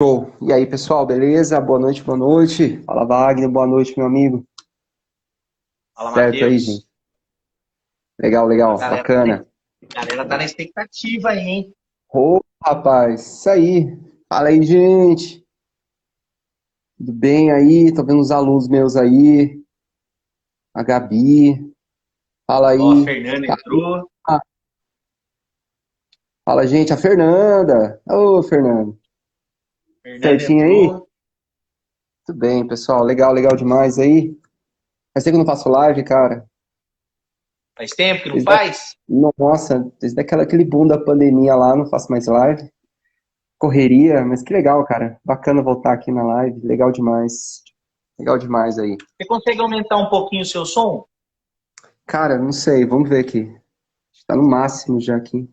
Show. E aí, pessoal, beleza? Boa noite, boa noite. Fala, Wagner, boa noite, meu amigo. Fala, Certo aí, Matheus. gente? Legal, A legal, galera tá na, bacana. galera tá na expectativa aí, hein? Ô, rapaz, isso aí. Fala aí, gente. Tudo bem aí? Tô vendo os alunos meus aí. A Gabi. Fala Ó, a aí. Fernanda Tá aí. entrou. Ah, fala, gente. A Fernanda. Ô, Fernanda. Fernanda Certinho aí? entrou. Tudo bem, pessoal. Legal, legal demais aí. Faz tempo que eu não faço live, cara. Faz tempo que não Desde a... faz? Nossa, desde aquele boom da pandemia lá, não faço mais live. Correria, mas que legal, cara. Bacana voltar aqui na live. Legal demais. Legal demais aí. Você consegue aumentar um pouquinho o seu som? Cara, não sei, vamos ver aqui. Tá no máximo já aqui.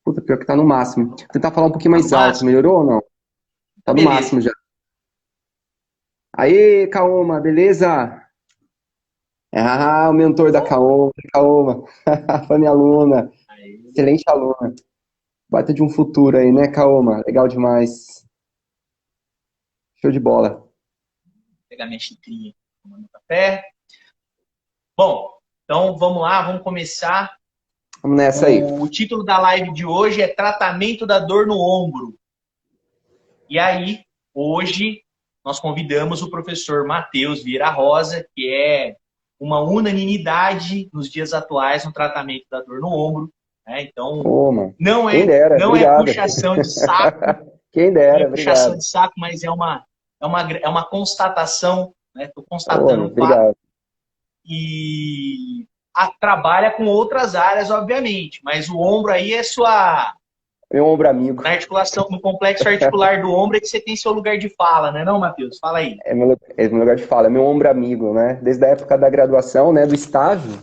Puta, pior que tá no máximo. Vou tentar falar um pouquinho Tá no mais alto. máximo? Melhorou ou não? Tá Tá no beleza. máximo já. Aê, Kaoma, beleza? Ah, o mentor da Bom, Kaoma. Kaoma. Foi minha aluna. aí, Excelente aluna. Baita de um futuro aí, né, Kaoma? Legal demais. Show de bola. vou pegar minha xicrinha aqui, tomando café. Bom, então vamos lá, vamos começar. Vamos nessa aí. O título da live de hoje é Tratamento da Dor no Ombro. E aí, hoje, nós convidamos o professor Matheus Vieira Rosa, que é uma unanimidade nos dias atuais no tratamento da dor no ombro. Né? Então, Ô, mano. não Quem é, dera, não é obrigado. puxação de saco, Quem não é dera, puxação obrigado. de saco, mas é uma constatação, né? Estou Ô, constatando um fato obrigado. e trabalha com outras áreas, obviamente, mas o ombro aí é Meu ombro amigo. na articulação, no complexo articular do ombro é que você tem seu lugar de fala, né, não, Matheus? Fala aí. É meu lugar de fala, é meu ombro amigo, né? Desde a época da graduação, né, do estágio,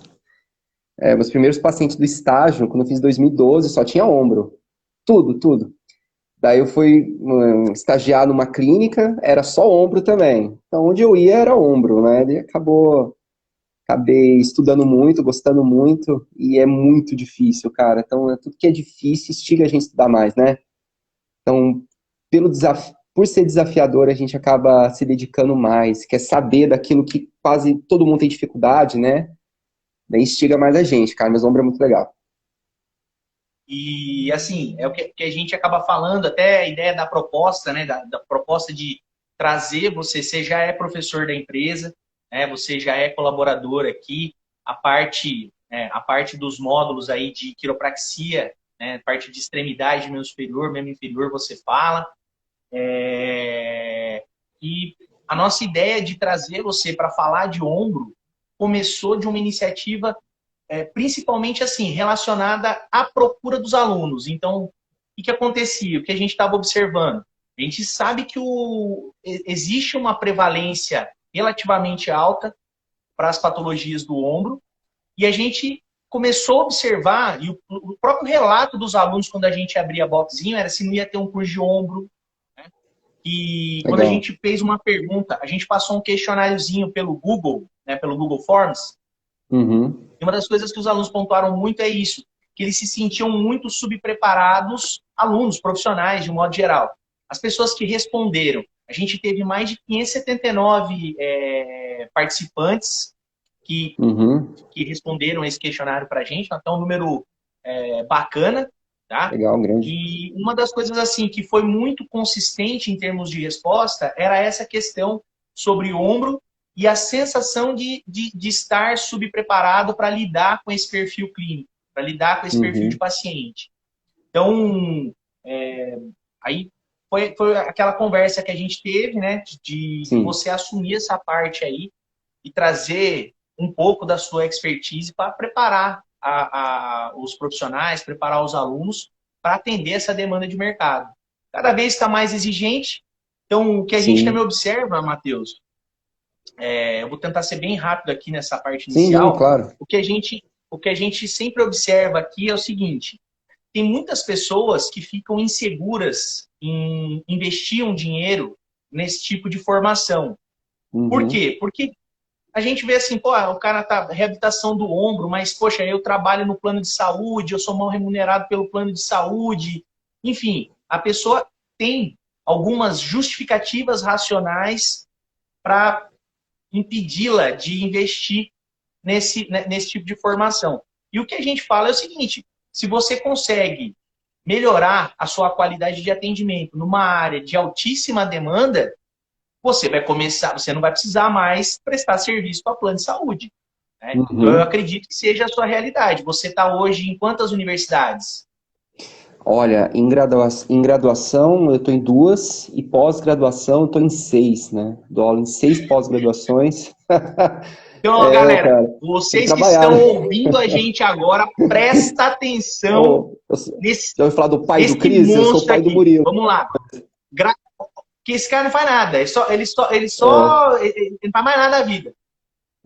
meus primeiros pacientes do estágio, quando eu fiz 2012, só tinha ombro. Tudo, tudo. Daí eu fui estagiar numa clínica, era só ombro também. Então, onde eu ia era ombro, né? E acabei estudando muito, gostando muito, e é muito difícil, cara. Então, tudo que é difícil instiga a gente a estudar mais, né? Então, por ser desafiador, a gente acaba se dedicando mais, quer saber daquilo que quase todo mundo tem dificuldade, né? Daí instiga mais a gente, cara. Meus ombros é muito legal. E, assim, é o que a gente acaba falando, até a ideia da proposta, né? Da proposta de trazer você já é professor da empresa, né? Você já é colaborador aqui, a parte dos módulos aí de quiropraxia, né? Parte de extremidade, membro superior, membro inferior, você fala. E a nossa ideia de trazer você para falar de ombro começou de uma iniciativa principalmente assim, relacionada à procura dos alunos. Então, o que acontecia? O que a gente estava observando? A gente sabe que existe uma prevalência relativamente alta para as patologias do ombro, e a gente começou a observar, e o próprio relato dos alunos, quando a gente abria boxinho, era se não ia ter um curso de ombro. E quando a Legal. gente fez uma pergunta, a gente passou um questionáriozinho pelo Google, né, pelo Google Forms. Uhum. E uma das coisas que os alunos pontuaram muito é isso, que eles se sentiam muito subpreparados, alunos, profissionais, de um modo geral. As pessoas que responderam, a gente teve mais de 579 participantes que, Uhum. que responderam esse questionário para a gente, então é um número bacana, tá? Legal, grande. E uma das coisas assim que foi muito consistente em termos de resposta era essa questão sobre o ombro e a sensação de estar subpreparado para lidar com esse perfil clínico, para lidar com esse perfil de Uhum. paciente. Então, aí foi aquela conversa que a gente teve, né, de Sim, você assumir essa parte aí e trazer um pouco da sua expertise para preparar os profissionais, preparar os alunos para atender essa demanda de mercado. Cada vez está mais exigente. Então, o que a gente também sim. observa, Matheus, eu vou tentar ser bem rápido aqui nessa parte Sim, não, inicial. claro. O que a gente sempre observa aqui é o seguinte: tem muitas pessoas que ficam inseguras em investir um dinheiro nesse tipo de formação. Por Uhum. quê? Porque a gente vê assim, pô, o cara tá reabilitação do ombro, mas poxa, eu trabalho no plano de saúde, eu sou mal remunerado pelo plano de saúde. Enfim, a pessoa tem algumas justificativas racionais para impedi-la de investir nesse tipo de formação. E o que a gente fala é o seguinte, se você consegue melhorar a sua qualidade de atendimento numa área de altíssima demanda, você não vai precisar mais prestar serviço para plano de saúde. Né? Então, eu Uhum. acredito que seja a sua realidade. Você está hoje em quantas universidades? Olha, em graduação eu estou em 2 e pós-graduação eu estou em 6, né? Dou aula em 6 pós-graduações. Então, É, galera, cara, tem que vocês que trabalhar, estão né? ouvindo a gente agora, presta atenção nesse, Já ouviu falar do pai do nesse Cris? Eu sou o monstro pai do aqui. Murilo. Vamos lá. Que esse cara não faz nada. É, Ele não faz mais nada da vida.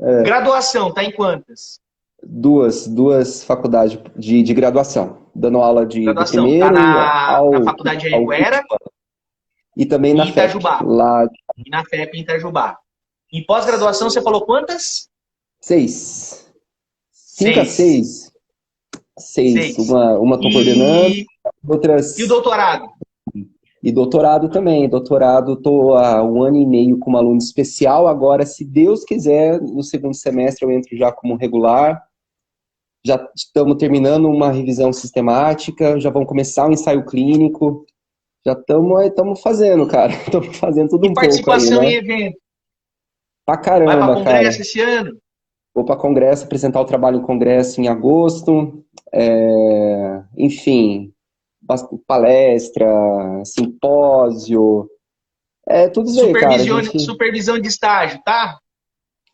é, Graduação, tá em quantas? duas faculdades de graduação, dando aula do Graduação, tá primeiro na faculdade de ao Anhanguera e também e na em FEP, Itajubá. lá E na FEP em Itajubá. Em pós-graduação, você falou quantas? 6. 5 a 6. 6. 6. 6. Uma estou coordenando, E o outras. doutorado? E doutorado também. Doutorado, estou há 1 ano e meio como aluno especial. Agora, se Deus quiser, no segundo semestre eu entro já como regular. Já estamos terminando uma revisão sistemática, já vamos começar o ensaio clínico. Já estamos fazendo, cara. Estamos fazendo tudo E um pouco aí, participação em né? evento? Pra Vai para caramba, cara. congresso esse ano? Vou para congresso, apresentar o trabalho em congresso em agosto. Enfim, palestra, simpósio. É tudo isso aí, cara. A gente Supervisão de estágio, tá?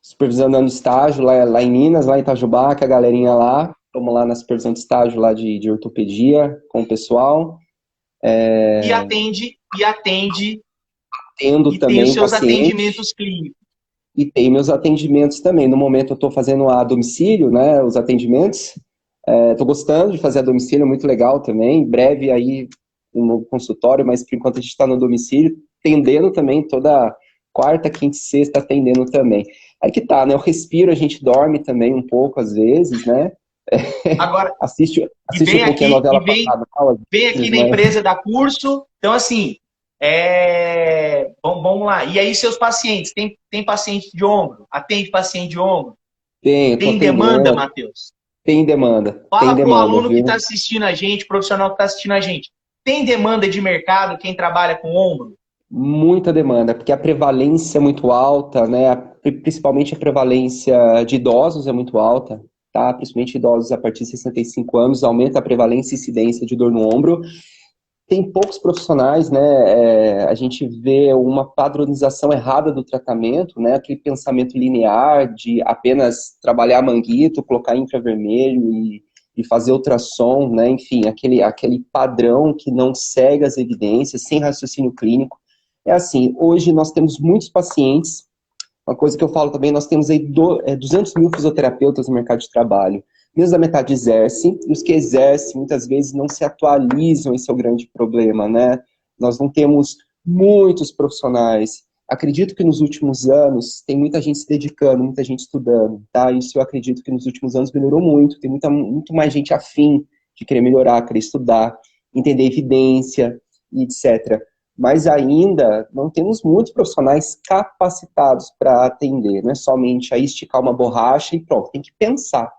supervisionando estágio lá em Minas, lá em Itajubá, com a galerinha lá. Estamos lá na supervisão de estágio lá de ortopedia com o pessoal. E atende, Tendo e tem os também seus pacientes atendimentos clínicos. e tem meus atendimentos também. No momento eu estou fazendo a domicílio, né, os atendimentos. Estou gostando de fazer a domicílio, é muito legal também. Em breve aí um novo consultório, mas por enquanto a gente está no domicílio, atendendo também toda quarta, quinta e sexta, atendendo também. Aí que tá, né? Eu respiro, a gente dorme também um pouco às vezes, né? Agora, e Assiste um pouquinho a novela Pantanal, às vem aqui vezes, na mas empresa da curso. Então, assim, vamos lá. E aí, seus pacientes? Tem paciente de ombro? Atende paciente de ombro? tô Tem demanda, atendendo, Matheus? tem Fala para o demanda, aluno que está viu? assistindo a gente, profissional que está assistindo a gente. Tem demanda de mercado quem trabalha com ombro? Muita demanda, porque a prevalência é muito alta, né? Principalmente a prevalência de idosos é muito alta, tá? Principalmente idosos a partir de 65 anos, aumenta a prevalência e incidência de dor no ombro. Tem poucos profissionais, né? A gente vê uma padronização errada do tratamento, né? Aquele pensamento linear de apenas trabalhar manguito, colocar infravermelho e fazer ultrassom, né? Enfim, aquele padrão que não segue as evidências, sem raciocínio clínico. É assim, hoje nós temos muitos pacientes, uma coisa que eu falo também, nós temos aí 200 mil fisioterapeutas no mercado de trabalho. Menos da metade exerce, e os que exercem muitas vezes não se atualizam, esse é o grande problema, né? Nós não temos muitos profissionais. Acredito que nos últimos anos tem muita gente se dedicando, muita gente estudando, tá? Isso eu acredito que nos últimos anos melhorou muito, tem muito mais gente afim de querer melhorar, querer estudar, entender evidência, e etc. Mas ainda não temos muitos profissionais capacitados para atender, não é somente aí esticar uma borracha e pronto, tem que pensar.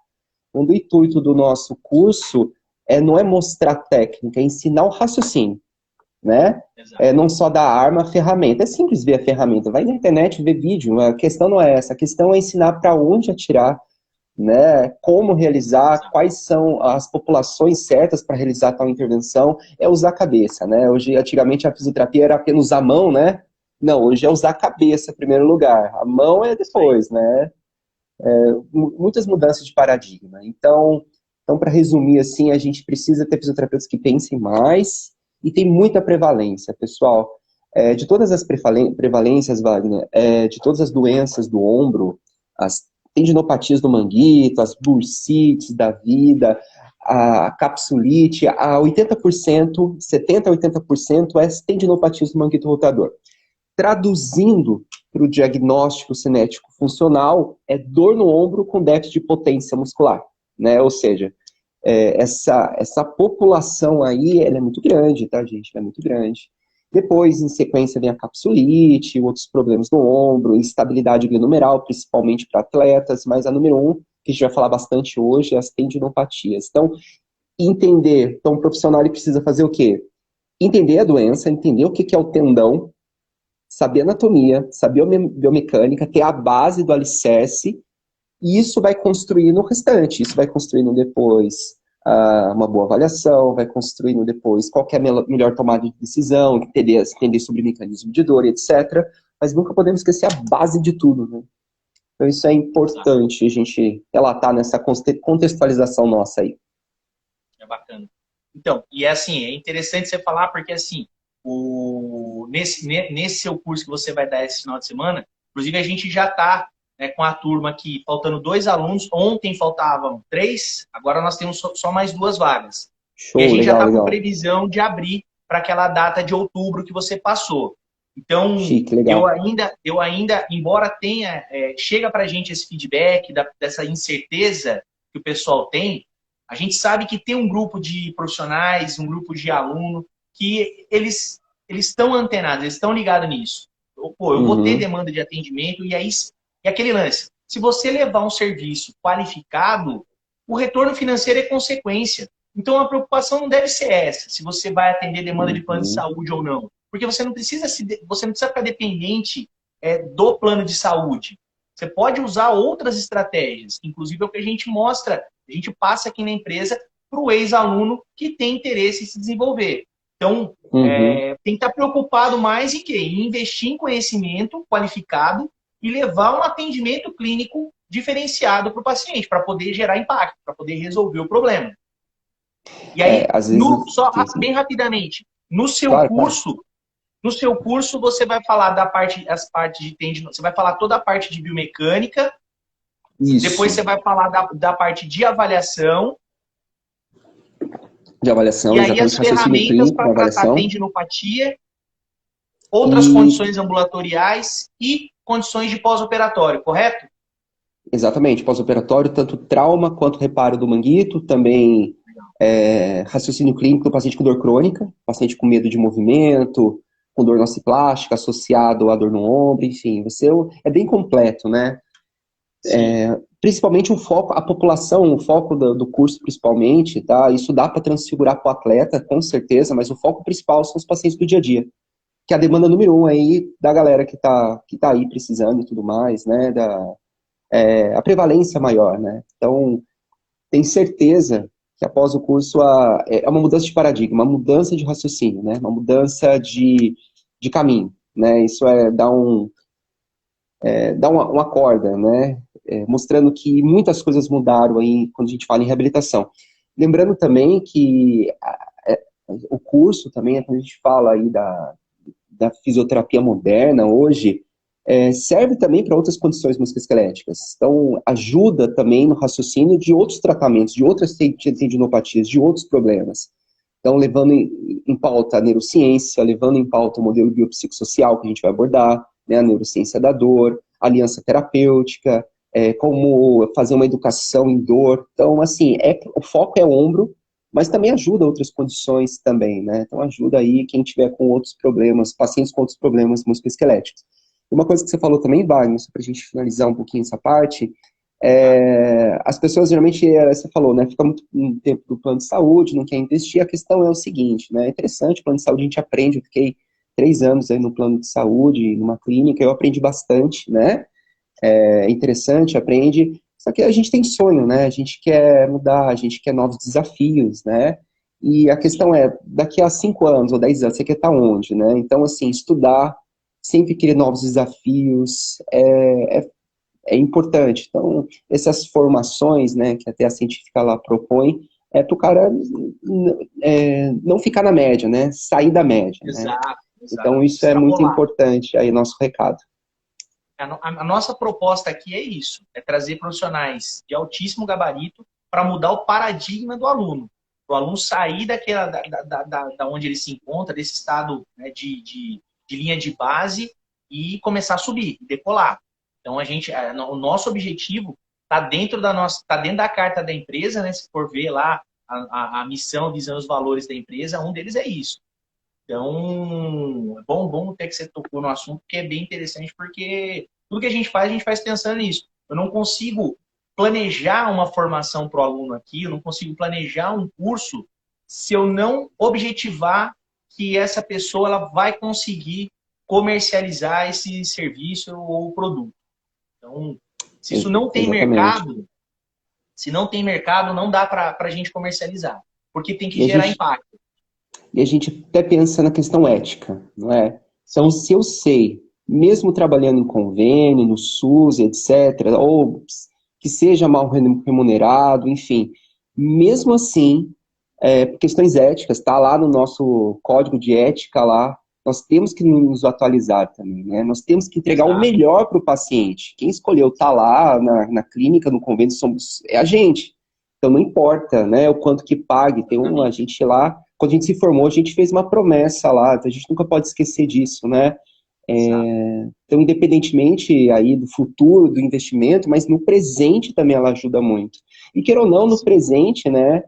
O intuito do nosso curso não é mostrar técnica, é ensinar o raciocínio, né? Não só dar arma, a ferramenta. É simples ver a ferramenta, vai na internet ver vídeo, a questão não é essa, a questão é ensinar para onde atirar, né? Como realizar, quais são as populações certas para realizar tal intervenção, é usar a cabeça, né? Hoje, antigamente a fisioterapia era apenas usar a mão, né? Não, hoje é usar a cabeça em primeiro lugar, a mão é depois, né? Muitas mudanças de paradigma. Então para resumir assim, a gente precisa ter fisioterapeutas que pensem mais e tem muita prevalência, pessoal. De todas as prevalências, Wagner, de todas as doenças do ombro, as tendinopatias do manguito, as bursites da vida, a capsulite, a 80%, 70% a 80% é tendinopatias do manguito rotador. Traduzindo para o diagnóstico cinético funcional, é dor no ombro com déficit de potência muscular, né? Ou seja, essa população aí, ela é muito grande, tá, gente? Ela é muito grande. Depois, em sequência, vem a capsulite, outros problemas no ombro, instabilidade glenomeral, principalmente para atletas, mas a número um, que a gente vai falar bastante hoje, é as tendinopatias. Então, entender, então o profissional ele precisa fazer o quê? Entender a doença, entender o que é o tendão, saber anatomia, saber a biomecânica, ter a base do alicerce, e isso vai construindo o restante, isso vai construindo depois uma boa avaliação, vai construindo depois qual é a melhor tomada de decisão, entender sobre mecanismo de dor, etc. Mas nunca podemos esquecer a base de tudo, né? Então isso é importante a gente relatar nessa contextualização nossa aí. É bacana. Então, e é assim, é interessante você falar, porque assim, nesse seu curso que você vai dar esse final de semana, inclusive a gente já está com a turma aqui, faltando 2 alunos. Ontem faltavam 3, agora nós temos só mais 2 vagas. Show, E a gente já legal, está com legal. previsão de abrir para aquela data de outubro que você passou. Então, Chique, eu legal. ainda, embora tenha, chega para a gente esse feedback dessa incerteza que o pessoal tem, a gente sabe que tem um grupo de profissionais, um grupo de aluno, que eles estão antenados, eles estão ligados nisso. Pô, eu vou ter Uhum. demanda de atendimento, e aí, e aquele lance. Se você levar um serviço qualificado, o retorno financeiro é consequência. Então, a preocupação não deve ser essa, se você vai atender demanda de plano de Uhum. saúde ou não. Porque você não precisa, você não precisa ficar dependente do plano de saúde. Você pode usar outras estratégias, inclusive é o que a gente mostra, a gente passa aqui na empresa para o ex-aluno que tem interesse em se desenvolver. Então, Uhum. tem que estar preocupado mais em quê? Em investir em conhecimento qualificado e levar um atendimento clínico diferenciado para o paciente, para poder gerar impacto, para poder resolver o problema. E aí, Às vezes. Sim, bem sim. rapidamente, no seu Claro, claro. curso, você vai falar as partes de tendino, você vai falar toda a parte de biomecânica, depois Isso. você vai falar da parte de avaliação, De avaliação, e aí as exatamente, raciocínio ferramentas clínico para na tratar avaliação. tendinopatia, outras E, condições ambulatoriais e condições de pós-operatório, correto? exatamente, pós-operatório, tanto trauma quanto reparo do manguito, também raciocínio clínico do paciente com dor crônica, paciente com medo de movimento, com dor nociplástica, associado à dor no ombro, enfim, você é bem completo, né? Sim. Principalmente o foco, a população, o foco do curso principalmente, tá? Isso dá para transfigurar para o atleta, com certeza, mas o foco principal são os pacientes do dia a dia, que é a demanda número um aí da galera que tá aí precisando e tudo mais, né? A prevalência maior, né? Então, tem certeza que após o curso é uma mudança de paradigma, uma mudança de raciocínio, né? Uma mudança de caminho, né? Isso dá uma corda, né? Mostrando que muitas coisas mudaram aí quando a gente fala em reabilitação. Lembrando também que o curso também, quando a gente fala aí da fisioterapia moderna hoje, serve também para outras condições musculoesqueléticas. Então, ajuda também no raciocínio de outros tratamentos, de outras tendinopatias, de outros problemas. Então, levando em pauta a neurociência, levando em pauta o modelo biopsicossocial que a gente vai abordar, né, a neurociência da dor, aliança terapêutica, como fazer uma educação em dor. Então, assim, o foco é o ombro, mas também ajuda outras condições também, né? Então, ajuda aí quem tiver com outros problemas, pacientes com outros problemas musculoesqueléticos. Uma coisa que você falou também, Wagner, para a gente finalizar um pouquinho essa parte, as pessoas geralmente, você falou, né, fica muito tempo do plano de saúde, não quer investir. A questão é o seguinte, né, é interessante, o plano de saúde a gente aprende, eu fiquei 3 anos aí no plano de saúde, numa clínica, eu aprendi bastante, né, é interessante, aprende, só que a gente tem sonho, né, a gente quer mudar, a gente quer novos desafios, né, e a Sim. questão é, daqui a 5 anos ou 10 anos, você quer estar onde, né, então, assim, estudar, sempre querer novos desafios, é importante. Então, essas formações, né, que até a científica lá propõe, para o cara não ficar na média, né, sair da média, né. Exato, Então, exato. isso é muito Extrapolar. importante, aí, nosso recado. A nossa proposta aqui é isso, é trazer profissionais de altíssimo gabarito para mudar o paradigma do aluno. Para o aluno sair da onde ele se encontra, desse estado, né, de linha de base e começar a subir, decolar. Então, o nosso objetivo está dentro tá dentro da carta da empresa, né? Se for ver lá a missão, visão, os valores da empresa, um deles é isso. Então, é bom até que você tocou no assunto, porque é bem interessante, porque tudo que a gente faz pensando nisso. Eu não consigo planejar uma formação para o aluno aqui, eu não consigo planejar um curso se eu não objetivar que essa pessoa ela vai conseguir comercializar esse serviço ou produto. Então, se isso não tem Exatamente. mercado, se não tem mercado, não dá para a gente comercializar, porque tem que E a gerar gente, impacto. e a gente até pensa na questão ética, não é? Então, Sim, se eu sei, mesmo trabalhando em convênio, no SUS, etc., ou que seja mal remunerado, enfim, mesmo assim, por questões éticas, está lá no nosso código de ética lá, nós temos que nos atualizar também, né? Nós temos que entregar o exato. melhor para o paciente. Quem escolheu estar lá na clínica, no convênio, é a gente. Então não importa, né, o quanto que pague. Tem a Exatamente. gente lá, quando a gente se formou, a gente fez uma promessa lá, então a gente nunca pode esquecer disso, né? Exato. Então, independentemente aí do futuro, do investimento, mas no presente também ela ajuda muito. E queira ou não, no Sim, presente, né,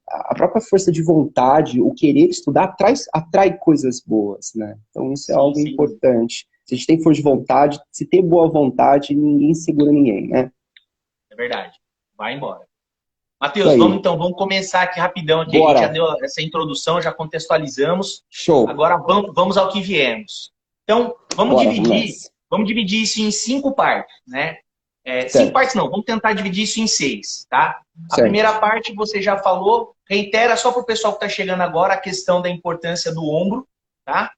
a própria força de vontade, o querer estudar, atrai coisas boas, né? Então, isso é sim, algo sem dúvida. importante. Se a gente tem força de vontade, se tem boa vontade, ninguém segura ninguém, né? É verdade. Vai embora. Isso Matheus, aí. vamos começar aqui rapidão. Aqui. A gente já Bora. deu essa introdução, já contextualizamos. Show. Agora vamos ao que viemos. Então, Bora, vamos nessa. vamos dividir isso em 5 partes, né? 5 partes Certo, não, vamos tentar dividir isso em 6, tá? A certo. primeira parte você já falou, reitera só para o pessoal que está chegando agora a questão da importância do ombro, tá?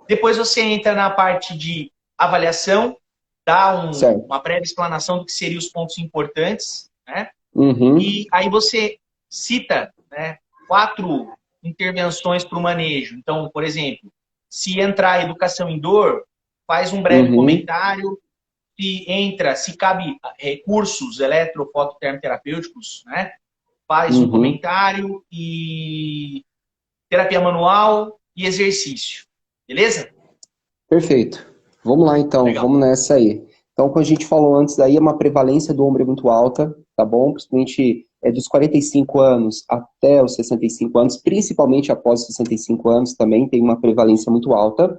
Depois você entra na parte de avaliação, dá Certo. uma breve explanação do que seriam os pontos importantes, né? Uhum, E aí você cita, né, 4 intervenções para o manejo. Então, por exemplo, se entrar a educação em dor, faz um breve uhum, comentário. Se cabe recursos eletrofototerapêuticos, né, faz um uhum. comentário e terapia manual e exercício. Beleza? Perfeito. Vamos lá então, Legal. vamos nessa aí. Então, como a gente falou antes, aí é uma prevalência do ombro muito alta, tá bom? Principalmente dos 45 anos até os 65 anos, principalmente após os 65 anos também tem uma prevalência muito alta.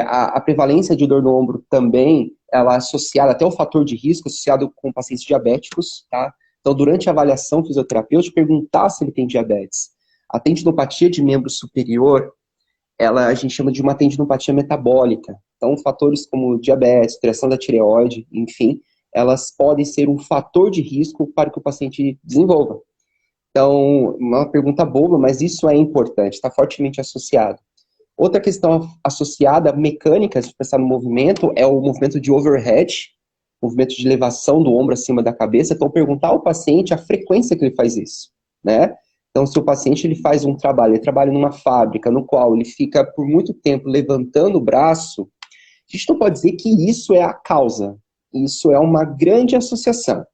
A prevalência de dor no ombro também, ela é associada até o fator de risco, associado com pacientes diabéticos, tá? Então, durante a avaliação fisioterapêutica, perguntar se ele tem diabetes. A tendinopatia de membro superior, a gente chama de uma tendinopatia metabólica. Então, fatores como diabetes, alteração da tireoide, enfim, elas podem ser um fator de risco para que o paciente desenvolva. Então, uma pergunta boba, mas isso é importante, está fortemente associado. Outra questão associada, mecânica, se pensar no movimento, é o movimento de overhead, movimento de elevação do ombro acima da cabeça. Então, perguntar ao paciente a frequência que ele faz isso, né? Então, se o paciente ele faz um trabalho, ele trabalha numa fábrica no qual ele fica por muito tempo levantando o braço, a gente não pode dizer que isso é a causa. Isso é uma grande associação.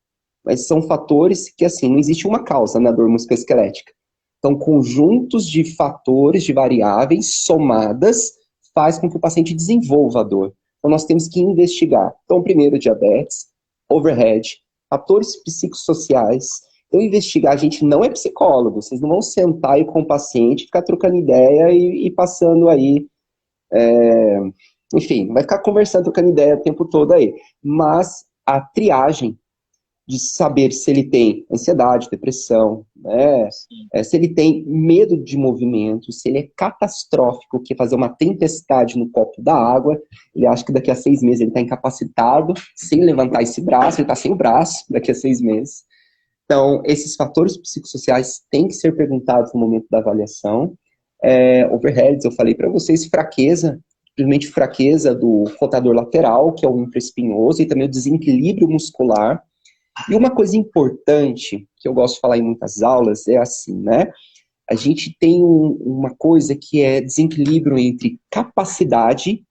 Mas são fatores que, assim, não existe uma causa na dor musculoesquelética. Então, conjuntos de fatores, de variáveis somadas, faz com que o paciente desenvolva a dor. Então, nós temos que investigar. Então, primeiro, diabetes, overhead, fatores psicossociais. Então, investigar, a gente não é psicólogo, vocês não vão sentar aí com o paciente, ficar trocando ideia e passando aí, enfim, vai ficar conversando, trocando ideia o tempo todo aí. Mas a triagem de saber se ele tem ansiedade, depressão, né? Sim. Se ele tem medo de movimento, se ele é catastrófico, que é fazer uma tempestade no copo da água, ele acha que daqui a 6 meses ele está incapacitado, sem levantar esse braço, ele está sem o braço daqui a 6 meses. Então, esses fatores psicossociais têm que ser perguntados no momento da avaliação. Overheads, eu falei para vocês, fraqueza, simplesmente fraqueza do rotador lateral, que é o infraespinhoso, e também o desequilíbrio muscular. E uma coisa importante, que eu gosto de falar em muitas aulas, é assim, né? A gente tem uma coisa que é desequilíbrio entre capacidade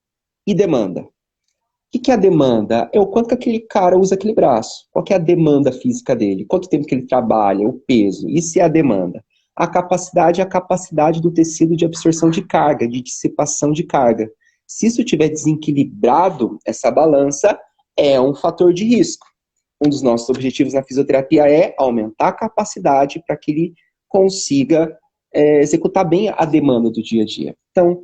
e demanda. O que é a demanda? É o quanto que aquele cara usa aquele braço. Qual que é a demanda física dele? Quanto tempo que ele trabalha, o peso. Isso é a demanda. A capacidade é a capacidade do tecido de absorção de carga, de dissipação de carga. Se isso estiver desequilibrado, essa balança é um fator de risco. Um dos nossos objetivos na fisioterapia é aumentar a capacidade para que ele consiga executar bem a demanda do dia a dia. Então,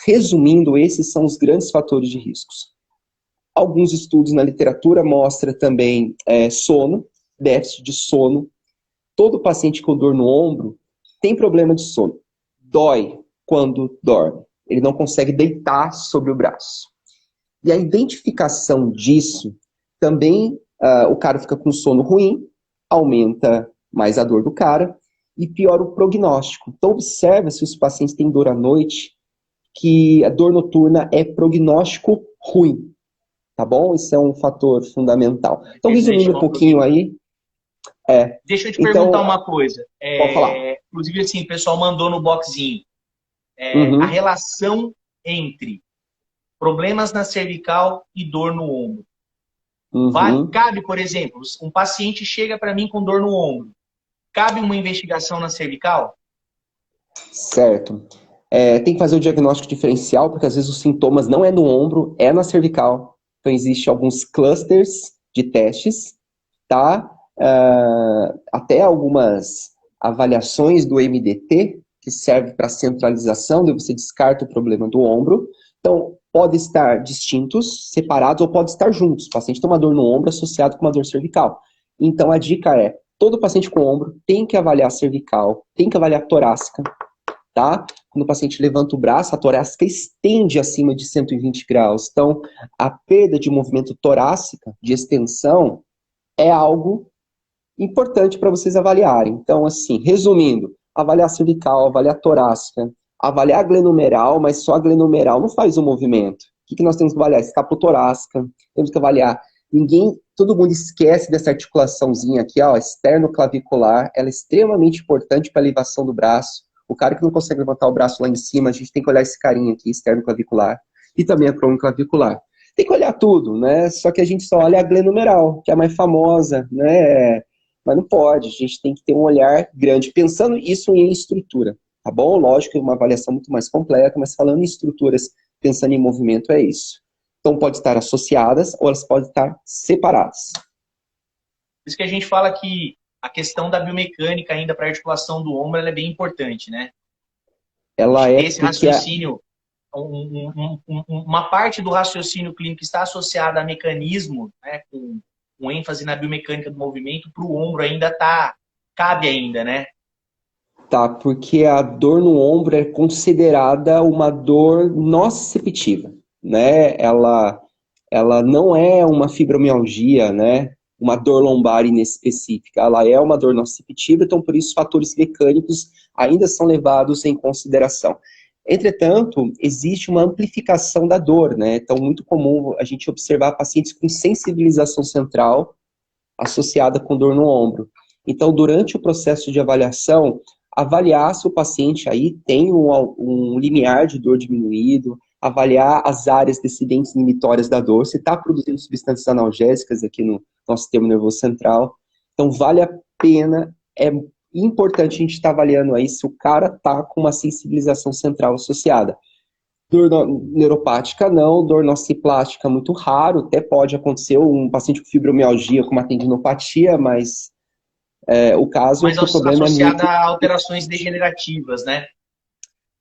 resumindo, esses são os grandes fatores de riscos. Alguns estudos na literatura mostram também sono, déficit de sono. Todo paciente com dor no ombro tem problema de sono. Dói quando dorme. Ele não consegue deitar sobre o braço. E a identificação disso, também o cara fica com sono ruim, aumenta mais a dor do cara e piora o prognóstico. Então observa se os pacientes têm dor à noite, que a dor noturna é prognóstico ruim. Tá bom? Isso é um fator fundamental. Então, resumindo um pouquinho aí... Deixa eu te perguntar uma coisa. Pode falar. Inclusive, assim, o pessoal mandou no boxinho. A relação entre problemas na cervical e dor no ombro. Cabe, por exemplo, um paciente chega para mim com dor no ombro. Cabe uma investigação na cervical? Certo. Tem que fazer o diagnóstico diferencial, porque às vezes os sintomas não é no ombro, é na cervical. Então, existem alguns clusters de testes, tá? Até algumas avaliações do MDT, que serve para centralização, daí você descarta o problema do ombro. Então, pode estar distintos, separados, ou pode estar juntos. O paciente tem uma dor no ombro associado com uma dor cervical. Então, a dica é, todo paciente com ombro tem que avaliar a cervical, tem que avaliar a torácica, tá? Quando o paciente levanta o braço, a torácica estende acima de 120 graus. Então, a perda de movimento torácica, de extensão, é algo importante para vocês avaliarem. Então, assim, resumindo, avaliar a cervical, avaliar a torácica, avaliar a glenomeral, mas só a glenomeral não faz o movimento. O que nós temos que avaliar? Escapulotorácica, temos que avaliar. Todo mundo esquece dessa articulaçãozinha aqui, ó, externo-clavicular, ela é extremamente importante para a elevação do braço. O cara que não consegue levantar o braço lá em cima, a gente tem que olhar esse carinha aqui, externo-clavicular, e também a crônio-clavicular. Tem que olhar tudo, né? Só que a gente só olha a glenomeral, que é a mais famosa, né? Mas não pode, a gente tem que ter um olhar grande, pensando isso em estrutura, tá bom? Lógico que é uma avaliação muito mais completa, mas falando em estruturas, pensando em movimento, é isso. Então, pode estar associadas ou elas podem estar separadas. Por isso que a gente fala que a questão da biomecânica ainda para a articulação do ombro ela é bem importante, né? Ela é esse raciocínio, uma parte do raciocínio clínico está associada a mecanismo, né, com ênfase na biomecânica do movimento, para o ombro ainda cabe ainda, né? Tá, porque a dor no ombro é considerada uma dor nociceptiva, né? Ela não é uma fibromialgia, né? Uma dor lombar inespecífica. Ela é uma dor nociceptiva, então por isso fatores mecânicos ainda são levados em consideração. Entretanto, existe uma amplificação da dor, né? Então, muito comum a gente observar pacientes com sensibilização central associada com dor no ombro. Então, durante o processo de avaliação, avaliar se o paciente aí tem um limiar de dor diminuído, avaliar as áreas decidentes inibitórias da dor, se está produzindo substâncias analgésicas aqui no nosso sistema nervoso central. Então, vale a pena, é importante a gente estar avaliando aí se o cara está com uma sensibilização central associada. Dor neuropática não, dor nociplástica muito raro, até pode acontecer um paciente com fibromialgia com uma tendinopatia, mas o caso é que o problema associada a alterações degenerativas, né?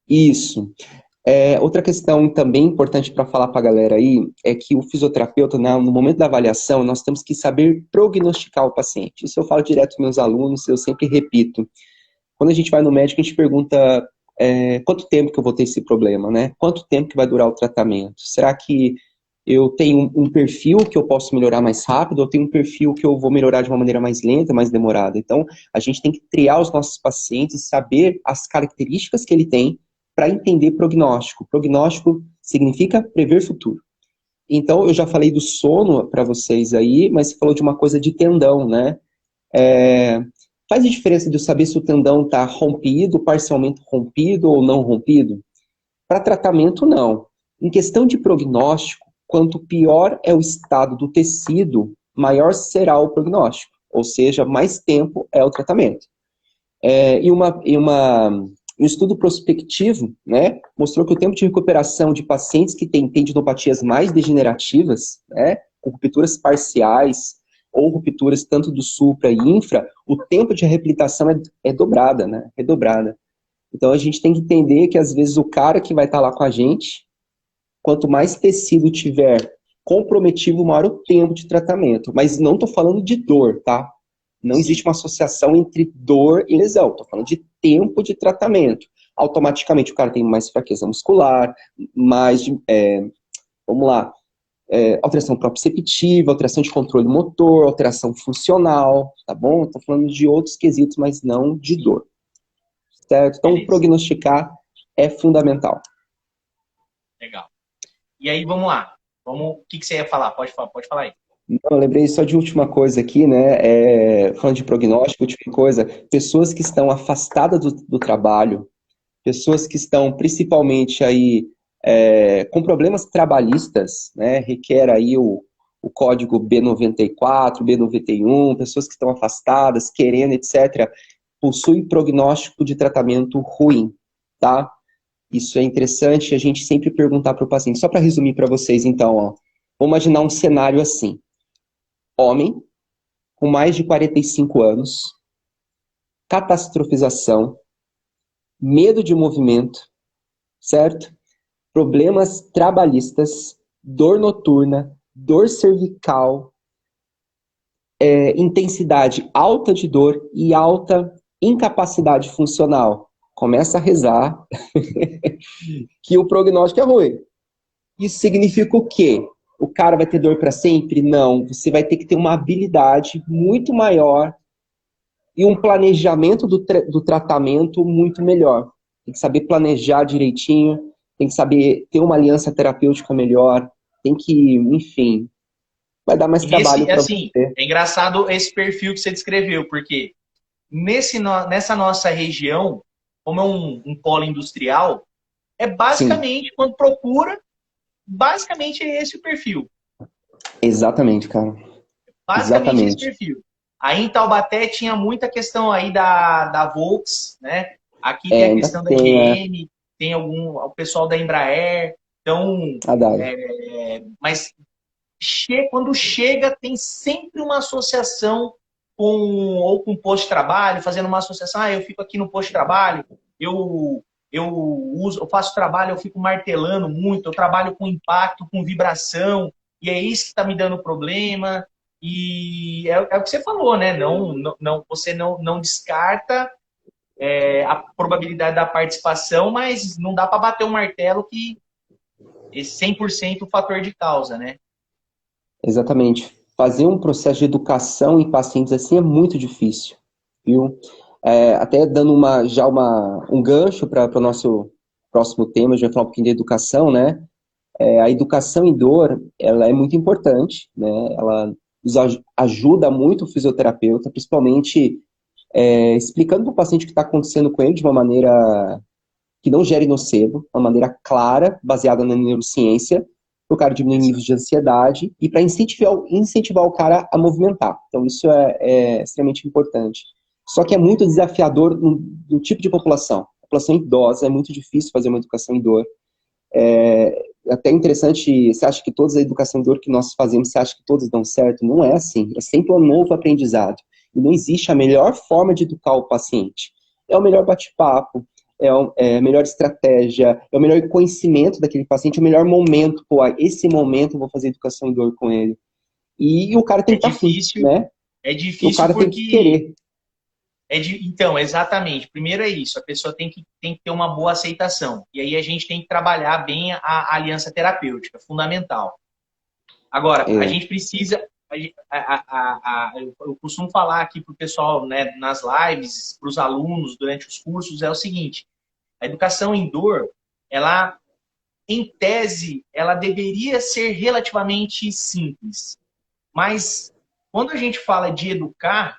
Isso. Outra questão também importante para falar para a galera aí é que o fisioterapeuta, no momento da avaliação, nós temos que saber prognosticar o paciente. Isso eu falo direto com meus alunos, eu sempre repito. Quando a gente vai no médico, a gente pergunta quanto tempo que eu vou ter esse problema, né? Quanto tempo que vai durar o tratamento? Será que eu tenho um perfil que eu posso melhorar mais rápido, ou tenho um perfil que eu vou melhorar de uma maneira mais lenta, mais demorada? Então, a gente tem que triar os nossos pacientes, saber as características que ele tem para entender prognóstico. Prognóstico significa prever futuro. Então, eu já falei do sono para vocês aí, mas você falou de uma coisa de tendão, né? Faz a diferença de eu saber se o tendão está rompido, parcialmente rompido ou não rompido? Para tratamento, não. Em questão de prognóstico, quanto pior é o estado do tecido, maior será o prognóstico. Ou seja, mais tempo é o tratamento. Um estudo prospectivo, né, mostrou que o tempo de recuperação de pacientes que têm tendinopatias mais degenerativas, né, com rupturas parciais ou rupturas tanto do supra e infra, o tempo de reabilitação é dobrada, né, redobrada. Então a gente tem que entender que às vezes o cara que vai estar lá com a gente, quanto mais tecido tiver comprometido, maior o tempo de tratamento. Mas não estou falando de dor, tá? Não existe Sim. uma associação entre dor e lesão. Estou falando de tempo de tratamento. Automaticamente o cara tem mais fraqueza muscular, mais, vamos lá, alteração proprioceptiva, alteração de controle motor, alteração funcional, tá bom? Estou falando de outros quesitos, mas não de Sim. dor. Certo? Então, Beleza. prognosticar é fundamental. Legal. E aí, vamos lá. O que você ia falar? Pode falar aí. Não, eu lembrei só de última coisa aqui, né? Falando de prognóstico, última coisa, pessoas que estão afastadas do trabalho, pessoas que estão principalmente aí com problemas trabalhistas, né? Requer aí o código B94, B91, pessoas que estão afastadas, querendo, etc., possuem prognóstico de tratamento ruim, tá? Isso é interessante a gente sempre perguntar para o paciente. Só para resumir para vocês, então, ó, vamos imaginar um cenário assim. Homem, com mais de 45 anos, catastrofização, medo de movimento, certo? Problemas trabalhistas, dor noturna, dor cervical, intensidade alta de dor e alta incapacidade funcional. Começa a rezar que o prognóstico é ruim. Isso significa o quê? O cara vai ter dor para sempre? Não. Você vai ter que ter uma habilidade muito maior e um planejamento do tratamento muito melhor. Tem que saber planejar direitinho, tem que saber ter uma aliança terapêutica melhor, tem que, enfim, vai dar mais E trabalho para assim, você. é engraçado esse perfil que você descreveu, porque nessa nossa região, como é um polo industrial, é Sim, basicamente, quando procura, basicamente é esse o perfil. exatamente, cara. Basicamente esse Exatamente. perfil. Aí em Taubaté tinha muita questão aí da Volks, né? Aqui tem a Ainda questão da tem GM, tem o pessoal da Embraer. Então, a Dali. mas quando chega, tem sempre uma associação ou com posto de trabalho, fazendo uma associação, eu fico aqui no posto de trabalho, eu faço trabalho, eu fico martelando muito, eu trabalho com impacto, com vibração, e é isso que está me dando problema. E é o que você falou, né? Você não descarta a probabilidade da participação, mas não dá para bater o martelo que é 100% o fator de causa, né? Exatamente. Fazer um processo de educação em pacientes assim é muito difícil, viu? Até dando um gancho para o nosso próximo tema, a gente vai falar um pouquinho de educação, né? A educação em dor, ela é muito importante, né? Ela ajuda muito o fisioterapeuta, principalmente explicando para o paciente o que está acontecendo com ele de uma maneira que não gere nocebo, uma maneira clara, baseada na neurociência, para o cara diminuir níveis de ansiedade e para incentivar o cara a movimentar. Então, isso é extremamente importante. Só que é muito desafiador no tipo de população. A população idosa é muito difícil fazer uma educação em dor. Até interessante, você acha que toda a educação em dor que nós fazemos, você acha que todas dão certo? Não é assim. É sempre um novo aprendizado. E não existe a melhor forma de educar o paciente. É o melhor bate-papo, é a melhor estratégia, é o melhor conhecimento daquele paciente, é o melhor momento. Pô, esse momento eu vou fazer educação em dor com ele. E o cara tem É que estar afim, difícil, né? é O difícil cara tem que porque querer. então, exatamente. Primeiro é isso, a pessoa tem que ter uma boa aceitação. E aí a gente tem que trabalhar bem a aliança terapêutica, fundamental. Agora, a É, gente precisa. Eu costumo falar aqui para o pessoal, né, nas lives, para os alunos, durante os cursos, é o seguinte: a educação em dor, ela, em tese, ela deveria ser relativamente simples. Mas, quando a gente fala de educar,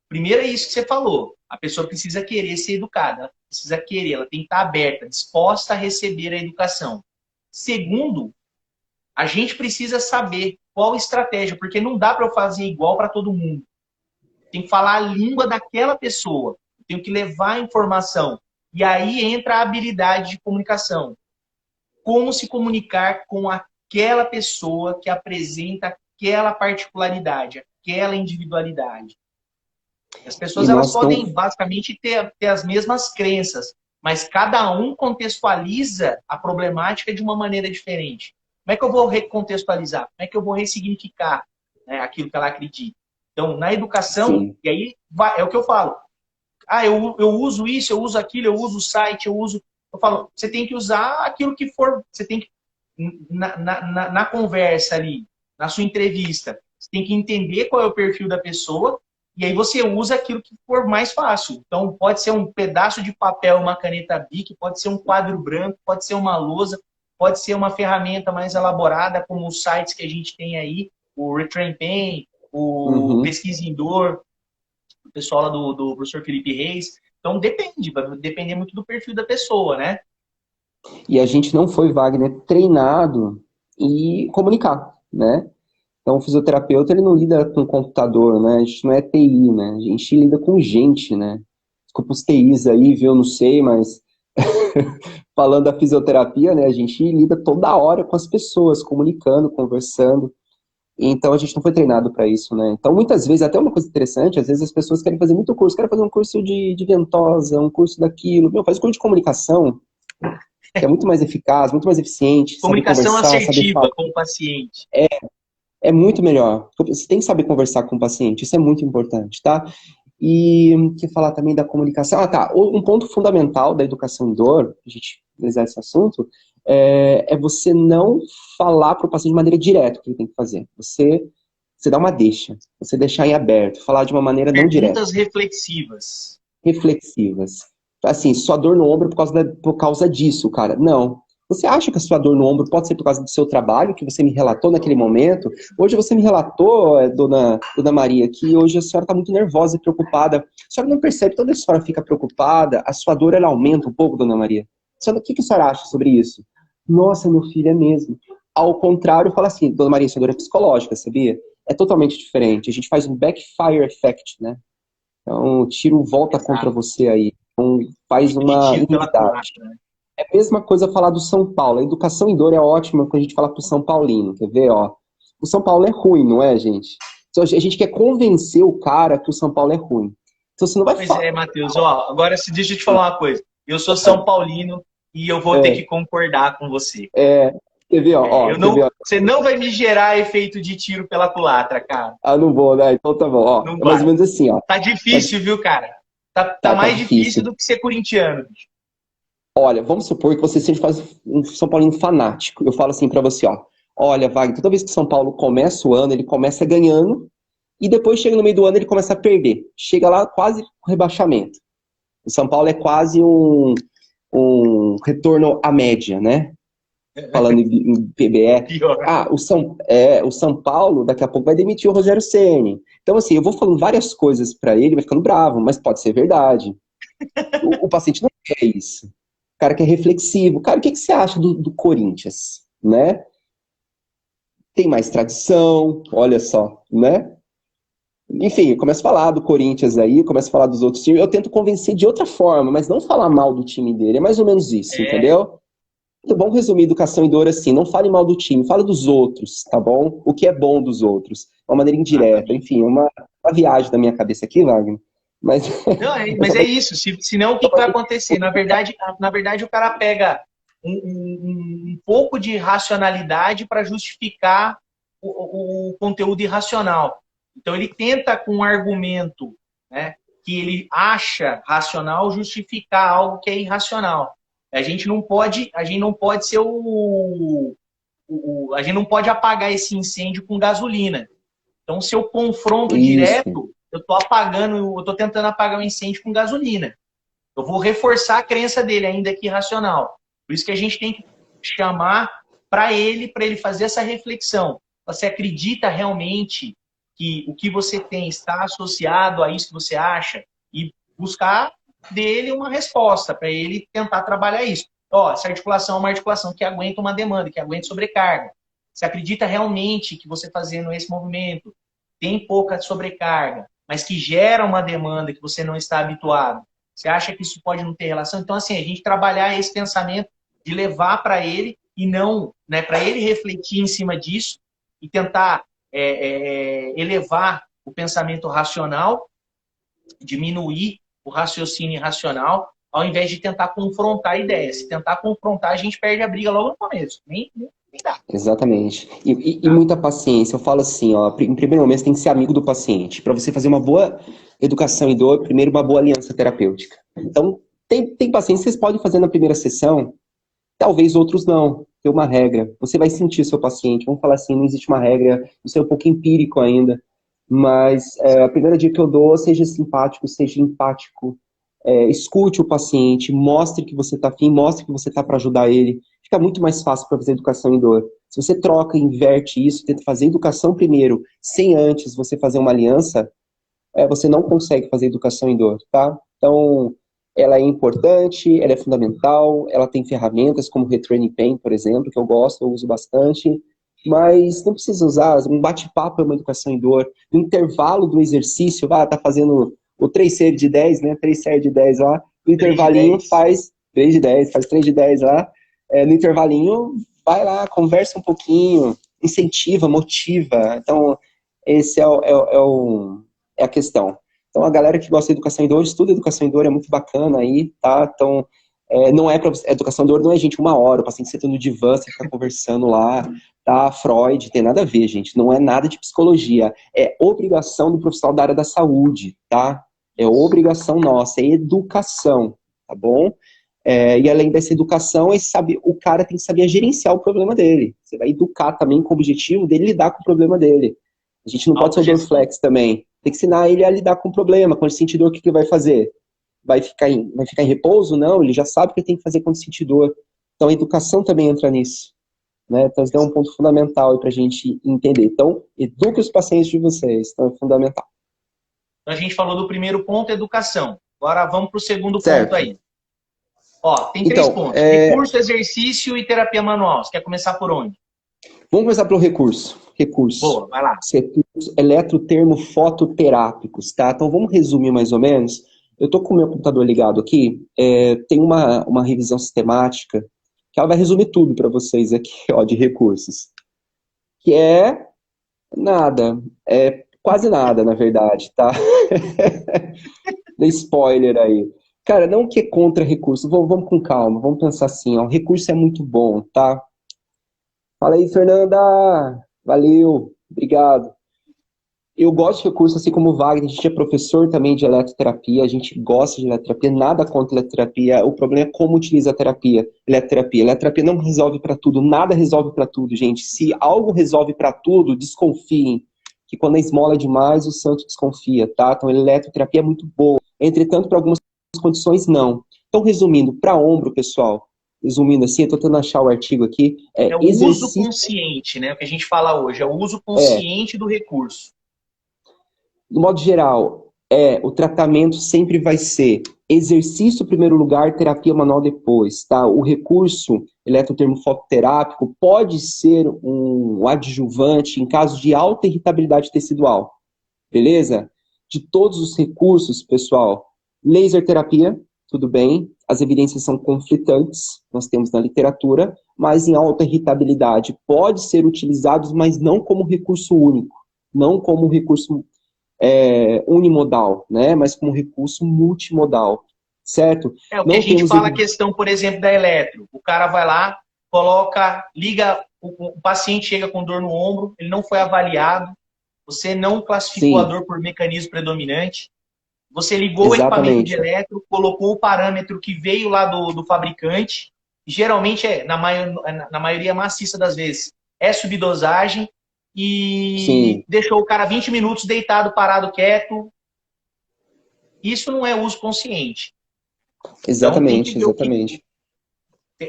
primeiro é isso que você falou. A pessoa precisa querer ser educada, ela precisa querer, ela tem que estar aberta, disposta a receber a educação. Segundo, a gente precisa saber qual estratégia, porque não dá para eu fazer igual para todo mundo. Tem que falar a língua daquela pessoa, tenho que levar a informação. E aí entra a habilidade de comunicação. Como se comunicar com aquela pessoa que apresenta aquela particularidade, aquela individualidade. As e pessoas elas nós não. podem basicamente ter as mesmas crenças, mas cada um contextualiza a problemática de uma maneira diferente. Como é que eu vou recontextualizar? Como é que eu vou ressignificar, né, aquilo que ela acredita? Então, na educação, Sim. e aí é o que eu falo. Ah, eu uso isso, eu uso aquilo, eu uso o site, eu uso... Eu falo, você tem que usar aquilo que for... Você tem que, na conversa ali, na sua entrevista, você tem que entender qual é o perfil da pessoa e aí você usa aquilo que for mais fácil. Então, pode ser um pedaço de papel, uma caneta Bic, pode ser um quadro branco, pode ser uma lousa, pode ser uma ferramenta mais elaborada, como os sites que a gente tem aí, o Retrain Pen, o Uhum. Pesquisa Indoor, o pessoal lá do professor Felipe Reis. Então, depende, vai depender muito do perfil da pessoa, né? E a gente não foi, Wagner, treinado em comunicar, né? Então, o fisioterapeuta, ele não lida com computador, né? A gente não é TI, né? A gente lida com gente, né? Desculpa os TIs aí, viu? Eu não sei, mas falando da fisioterapia, né? A gente lida toda hora com as pessoas, comunicando, conversando. Então, a gente não foi treinado para isso, né? Então, muitas vezes, até uma coisa interessante, às vezes as pessoas querem fazer muito curso, querem fazer um curso de ventosa, um curso daquilo. Meu, faz um curso de comunicação, que é muito mais eficaz, muito mais eficiente, saber Comunicação conversar, saber assertiva falar. com o paciente. É muito melhor. Você tem que saber conversar com o paciente, isso é muito importante, tá? E que falar também da comunicação. Ah, tá. Um ponto fundamental da educação em dor, a gente analisar esse assunto, é você não falar para o paciente de maneira direta o que ele tem que fazer. Você dá uma deixa, você deixar em aberto, falar de uma maneira não direta, Perguntas reflexivas. reflexivas. Assim, sua dor no ombro por causa disso, cara. Não. Você acha que a sua dor no ombro pode ser por causa do seu trabalho, que você me relatou naquele momento? Hoje você me relatou, dona Maria, que hoje a senhora está muito nervosa e preocupada. A senhora não percebe, toda a senhora fica preocupada, a sua dor ela aumenta um pouco, dona Maria. O que a senhora acha sobre isso? Nossa, meu filho, é mesmo. Ao contrário, fala assim, dona Maria, sua dor é psicológica, sabia? É totalmente diferente. A gente faz um backfire effect, né? Então, o tiro volta contra Exato. você aí. Então, faz Efeito de uma tiro pela inimidade. culatra, né? É a mesma coisa falar do São Paulo. A educação em dor é ótima quando a gente fala pro São Paulino. Quer ver, ó? O São Paulo é ruim, não é, gente? Então, a gente quer convencer o cara que o São Paulo é ruim. Então, você não vai Pois falar. é, Matheus. Ó, agora, deixa eu te falar uma coisa. Eu sou São Paulino e eu vou ter que É, concordar com você. é, quer ver, ó, É, quer ver, ó? você não vai me gerar efeito de tiro pela culatra, cara. Ah, não vou, né? Então tá bom, ó. Não É mais ou vai. menos assim, ó. Tá difícil, viu, cara? Tá Tá mais difícil difícil. do que ser corintiano, bicho. Olha, vamos supor que você seja quase um São Paulino fanático. Eu falo assim pra você, ó. Olha, Wagner, toda vez que o São Paulo começa o ano, ele começa ganhando e depois chega no meio do ano ele começa a perder. Chega lá quase com rebaixamento. O São Paulo é quase um retorno à média, né? Falando em PBE. Pior. Ah, o São Paulo daqui a pouco vai demitir o Rogério Ceni. Então, assim, eu vou falando várias coisas pra ele, vai ficando bravo, mas pode ser verdade. O paciente não quer isso. O cara que é reflexivo. Cara, o que você acha do Corinthians, né? Tem mais tradição, olha só, né? Enfim, eu começo a falar do Corinthians aí, começo a falar dos outros times. Eu tento convencer de outra forma, mas não falar mal do time dele. É mais ou menos isso, É, entendeu? Então, vamos resumir educação e dor assim. Não fale mal do time, fale dos outros, tá bom? O que é bom dos outros. De uma maneira indireta. exatamente. Enfim, é uma viagem da minha cabeça aqui, Wagner. Mas Não, é mas só é pra... isso. Senão, o que vai acontecer? Na verdade, o cara pega um pouco de racionalidade para justificar o conteúdo irracional. Então, ele tenta, com um argumento, né, que ele acha racional, justificar algo que é irracional. A gente não pode ser a gente não pode apagar esse incêndio com gasolina. Então, se eu confronto Isso, direto, eu estou apagando, eu estou tentando apagar o incêndio com gasolina. Eu vou reforçar a crença dele, ainda que irracional. Por isso que a gente tem que chamar para ele fazer essa reflexão. Você acredita realmente que o que você tem está associado a isso que você acha? E buscar dele uma resposta para ele tentar trabalhar isso. Ó, essa articulação é uma articulação que aguenta uma demanda, que aguenta sobrecarga. Você acredita realmente que você fazendo esse movimento tem pouca sobrecarga, mas que gera uma demanda que você não está habituado? Você acha que isso pode não ter relação? Então, assim, a gente trabalhar esse pensamento de levar para ele e não, né, para ele refletir em cima disso e tentar elevar o pensamento racional, diminuir o raciocínio irracional ao invés de tentar confrontar a ideia. Se tentar confrontar, a gente perde a briga logo no começo. Nem dá. Exatamente. E muita paciência. Eu falo assim, ó, em primeiro momento, você tem que ser amigo do paciente. Para você fazer uma boa educação em dor, primeiro uma boa aliança terapêutica. Então, tem pacientes que vocês podem fazer na primeira sessão, talvez outros não. Tem uma regra. Você vai sentir o seu paciente. Vamos falar assim, não existe uma regra, isso é um pouco empírico ainda. Mas a primeira dica que eu dou, seja simpático, seja empático. Escute o paciente, mostre que você está afim, mostre que você está para ajudar ele. Fica muito mais fácil para fazer educação em dor. Se você troca, inverte isso, tenta fazer educação primeiro, sem antes você fazer uma aliança, você não consegue fazer educação em dor, tá? Então, ela é importante, ela é fundamental, ela tem ferramentas como o Retraining Pain, por exemplo, que eu gosto, eu uso bastante, mas não precisa usar, um bate-papo é uma educação em dor. No intervalo do exercício, tá fazendo o 3 série de 10, né? 3 série de 10 lá, no intervalinho faz 3 de 10, faz 3 de 10 lá, no intervalinho, vai lá, conversa um pouquinho, incentiva, motiva. Então, esse é a questão. Então, a galera que gosta de educação em dor, estuda educação em dor, é muito bacana aí, tá? Então, não é para educação em dor, não é, gente, 1 hora, o paciente senta no divã, você fica conversando lá, tá? Freud, tem nada a ver, gente, não é nada de psicologia, é obrigação do profissional da área da saúde, tá? É obrigação nossa, é educação, tá bom? E além dessa educação, o cara tem que saber gerenciar o problema dele. Você vai educar também com o objetivo dele lidar com o problema dele. A gente não pode ser o Dorflex também. Tem que ensinar ele a lidar com o problema. Quando ele sentir dor, o que ele vai fazer? Vai ficar em repouso? Não, ele já sabe o que tem que fazer quando sentir dor. Então a educação também entra nisso. Né? Então isso é um ponto fundamental para a gente entender. Então, eduque os pacientes de vocês. Então é fundamental. Então a gente falou do primeiro ponto, educação. Agora vamos para o segundo certo. ponto aí. Ó, tem 3 pontos. Recurso, exercício e terapia manual. Você quer começar por onde? Vamos começar pelo recurso. Boa, vai lá. Recursos eletrotermofototerápicos, tá? Então vamos resumir mais ou menos. Eu estou com o meu computador ligado aqui, tem uma revisão sistemática, que ela vai resumir tudo para vocês aqui, ó, de recursos. Que é nada, quase nada, na verdade, tá? Dei spoiler aí. Cara, não que é contra recurso, vamos com calma, vamos pensar assim, ó, o recurso é muito bom, tá? Fala aí, Fernanda! Valeu, obrigado. Eu gosto de recurso, assim como o Wagner, a gente é professor também de eletroterapia, a gente gosta de eletroterapia, nada contra eletroterapia, o problema é como utiliza a eletroterapia. Eletroterapia não resolve para tudo, nada resolve para tudo, gente. Se algo resolve para tudo, desconfiem, que quando a esmola é demais, o santo desconfia, tá? Então, a eletroterapia é muito boa. Entretanto, para algumas condições, não. Então, resumindo, para ombro, pessoal, resumindo assim, eu estou tentando achar o artigo aqui. É o uso consciente, né? O que a gente fala hoje, é o uso consciente do recurso. No modo geral, o tratamento sempre vai ser exercício em primeiro lugar, terapia manual depois, tá? O recurso eletrotermofototerápico pode ser um adjuvante em caso de alta irritabilidade tecidual, beleza? De todos os recursos, pessoal, laser terapia, tudo bem, as evidências são conflitantes, nós temos na literatura, mas em alta irritabilidade pode ser utilizado, mas não como recurso único, não como recurso unimodal, né, mas como recurso multimodal, certo? O que a gente fala a questão, por exemplo, da eletro. O cara vai lá, liga, o paciente chega com dor no ombro, ele não foi avaliado, você não classificou a dor por mecanismo predominante, você ligou o equipamento de eletro, colocou o parâmetro que veio lá do fabricante, e geralmente, na maioria maciça das vezes, é subdosagem, e deixou o cara 20 minutos deitado, parado, quieto. Isso não é uso consciente. Exatamente, então, exatamente.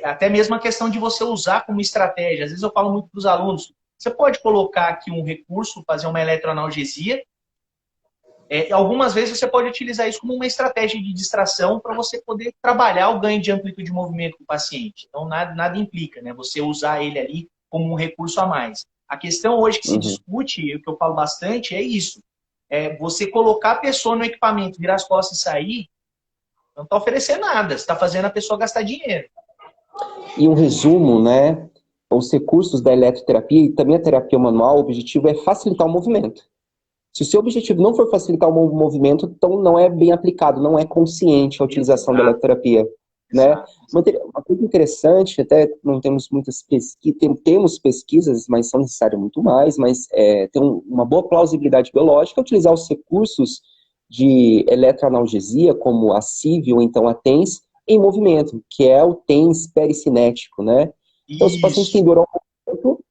Até mesmo a questão de você usar como estratégia. Às vezes eu falo muito para os alunos, você pode colocar aqui um recurso, fazer uma eletroanalgesia. Algumas vezes você pode utilizar isso como uma estratégia de distração para você poder trabalhar o ganho de amplitude de movimento com o paciente. Então, nada implica, né? Você usar ele ali como um recurso a mais. A questão hoje que se discute, e o que eu falo bastante, é isso. Você colocar a pessoa no equipamento, virar as costas e sair, não está oferecendo nada. Você está fazendo a pessoa gastar dinheiro. E um resumo, né? Os recursos da eletroterapia e também a terapia manual, o objetivo é facilitar o movimento. Se o seu objetivo não for facilitar o movimento, então não é bem aplicado, não é consciente a utilização da eletroterapia, né? Uma coisa interessante, até não temos muitas pesquisas, temos pesquisas, mas são necessárias muito mais, mas tem uma boa plausibilidade biológica utilizar os recursos de eletroanalgesia, como a CIV ou então a TENS, em movimento, que é o TENS pericinético, né? Então, se o paciente tem dor ao movimento,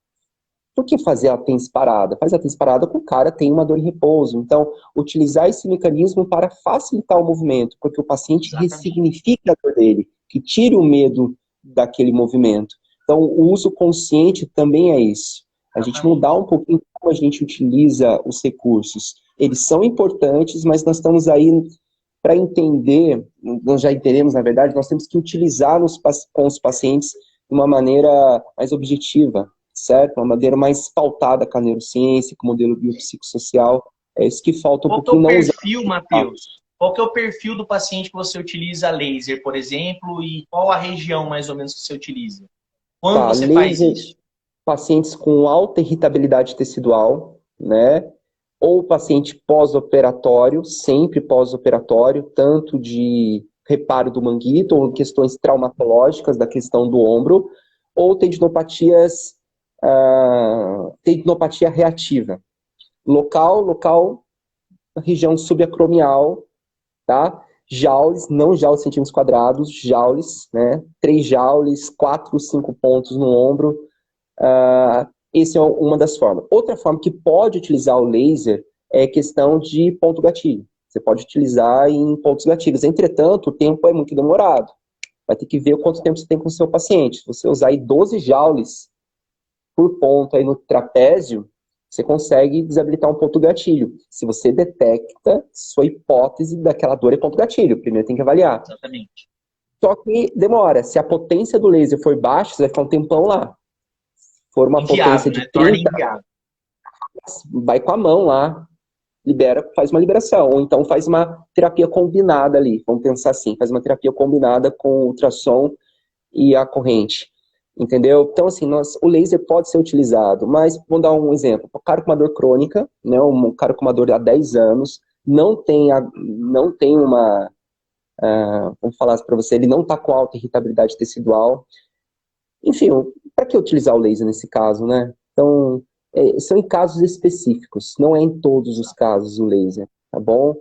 por que fazer a TENS parada? Faz a TENS parada porque o cara tem uma dor em repouso. Então, utilizar esse mecanismo para facilitar o movimento, porque o paciente ressignifica a dor dele, que tire o medo daquele movimento. Então, o uso consciente também é isso. A gente mudar um pouquinho como a gente utiliza os recursos. Eles são importantes, mas nós estamos aí para entender, nós já entendemos, na verdade, nós temos que utilizar com os pacientes de uma maneira mais objetiva, certo? Uma maneira mais pautada com a neurociência, com o modelo biopsicossocial. É isso que falta um pouquinho. Qual que é o perfil, Matheus? Qual que é o perfil do paciente que você utiliza laser, por exemplo, e qual a região, mais ou menos, que você utiliza? Quando você faz isso? Pacientes com alta irritabilidade tecidual, né? Ou paciente pós-operatório, sempre pós-operatório, tanto de reparo do manguito ou questões traumatológicas da questão do ombro, ou tendinopatia reativa. Local, região subacromial, tá? Joules, não joules centímetros quadrados, joules, né? 3 joules, 4, 5 pontos no ombro. Essa é uma das formas. Outra forma que pode utilizar o laser é questão de ponto gatilho. Você pode utilizar em pontos gatilhos. Entretanto, o tempo é muito demorado. Vai ter que ver quanto tempo você tem com o seu paciente. Se você usar aí 12 joules por ponto aí no trapézio, você consegue desabilitar um ponto gatilho. Se você detecta sua hipótese daquela dor é ponto gatilho, primeiro tem que avaliar. Exatamente. Só que demora. Se a potência do laser for baixa, você vai ficar um tempão lá. Se for uma potência de 30, vai com a mão lá, faz uma liberação. Ou então faz uma terapia combinada ali. Vamos pensar assim, faz uma terapia combinada com o ultrassom e a corrente. Entendeu? Então, assim, o laser pode ser utilizado, mas vou dar um exemplo. O cara com uma dor crônica, né, um cara com uma dor há 10 anos, não tem uma... vamos falar para você, ele não está com alta irritabilidade tecidual. Enfim, para que utilizar o laser nesse caso, né? Então, são em casos específicos, não é em todos os casos o laser, tá bom?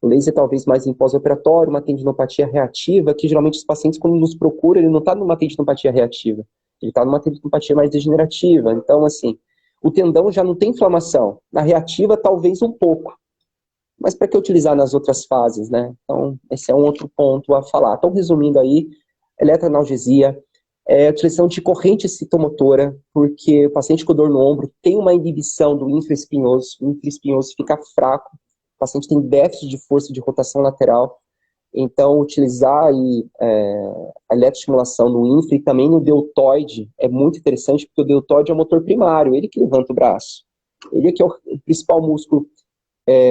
O laser talvez mais em pós-operatório, uma tendinopatia reativa, que geralmente os pacientes, quando nos procuram, ele não está numa tendinopatia reativa, ele está numa tendinopatia mais degenerativa. Então, assim, o tendão já não tem inflamação. Na reativa, talvez um pouco. Mas para que utilizar nas outras fases, né? Então, esse é um outro ponto a falar. Então, resumindo aí, eletroanalgesia, utilização de corrente citomotora, porque o paciente com dor no ombro tem uma inibição do infraespinhoso, o infraespinhoso fica fraco, o paciente tem déficit de força de rotação lateral, então utilizar aí, a eletroestimulação no infra e também no deltoide é muito interessante, porque o deltoide é o motor primário, ele que levanta o braço, ele é que é o principal músculo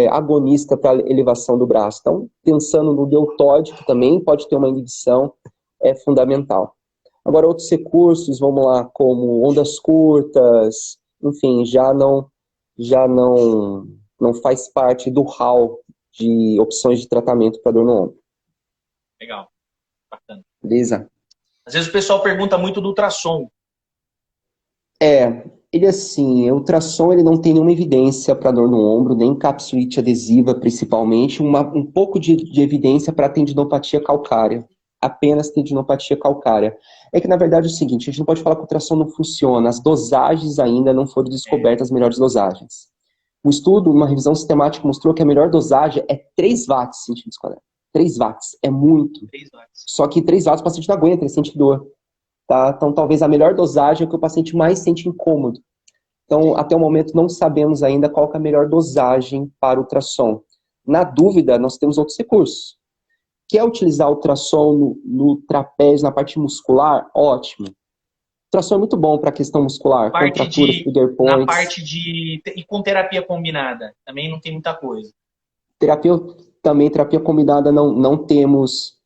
agonista para a elevação do braço. Então, pensando no deltoide, que também pode ter uma inibição, é fundamental. Agora, outros recursos, vamos lá, como ondas curtas, enfim, já não faz parte do hall de opções de tratamento para dor no ombro. Legal. Bacana. Beleza? Às vezes o pessoal pergunta muito do ultrassom. Ele assim, o ultrassom ele não tem nenhuma evidência para dor no ombro, nem capsulite adesiva principalmente, um pouco de evidência para tendinopatia calcária. Apenas tendinopatia calcária. É que, na verdade, é o seguinte, a gente não pode falar que o ultrassom não funciona, as dosagens ainda não foram descobertas, as melhores dosagens. Um estudo, uma revisão sistemática mostrou que a melhor dosagem é 3 watts centímetros quadrados. 3 watts, é muito. 3 watts. Só que 3 watts o paciente não aguenta, ele sente dor. Tá? Então, talvez a melhor dosagem é que o paciente mais sente incômodo. Então, até o momento, não sabemos ainda qual que é a melhor dosagem para o ultrassom. Na dúvida, nós temos outros recursos. Quer utilizar o ultrassom no trapézio, na parte muscular? Ótimo. O ultrassom é muito bom para a questão muscular. Contraturas, trigger points. Na parte de... E com terapia combinada? Também não tem muita coisa. Terapia combinada não temos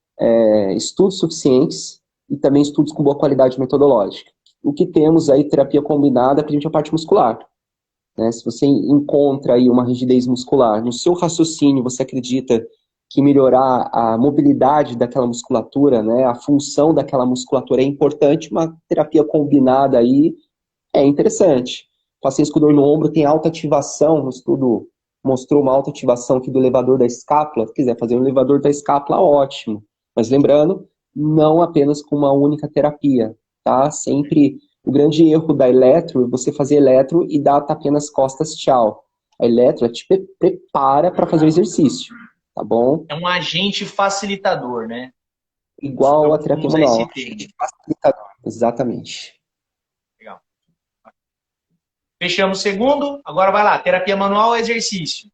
estudos suficientes e também estudos com boa qualidade metodológica. O que temos aí, terapia combinada, para a gente é a parte muscular. né? Se você encontra aí uma rigidez muscular, no seu raciocínio você acredita que melhorar a mobilidade daquela musculatura, né, a função daquela musculatura é importante, uma terapia combinada aí é interessante. Pacientes com dor no ombro tem alta ativação, o estudo mostrou uma alta ativação aqui do elevador da escápula. Se quiser fazer um elevador da escápula, ótimo. Mas lembrando, não apenas com uma única terapia, tá? Sempre o grande erro da eletro é você fazer eletro e dar tapinha nas costas, tchau. A eletro te prepara para fazer o exercício, tá bom? É um agente facilitador, né? Igual a Vamos terapia usar esse manual. termo. Facilitador. Exatamente. Legal. Fechamos o segundo. Agora vai lá. Terapia manual ou exercício?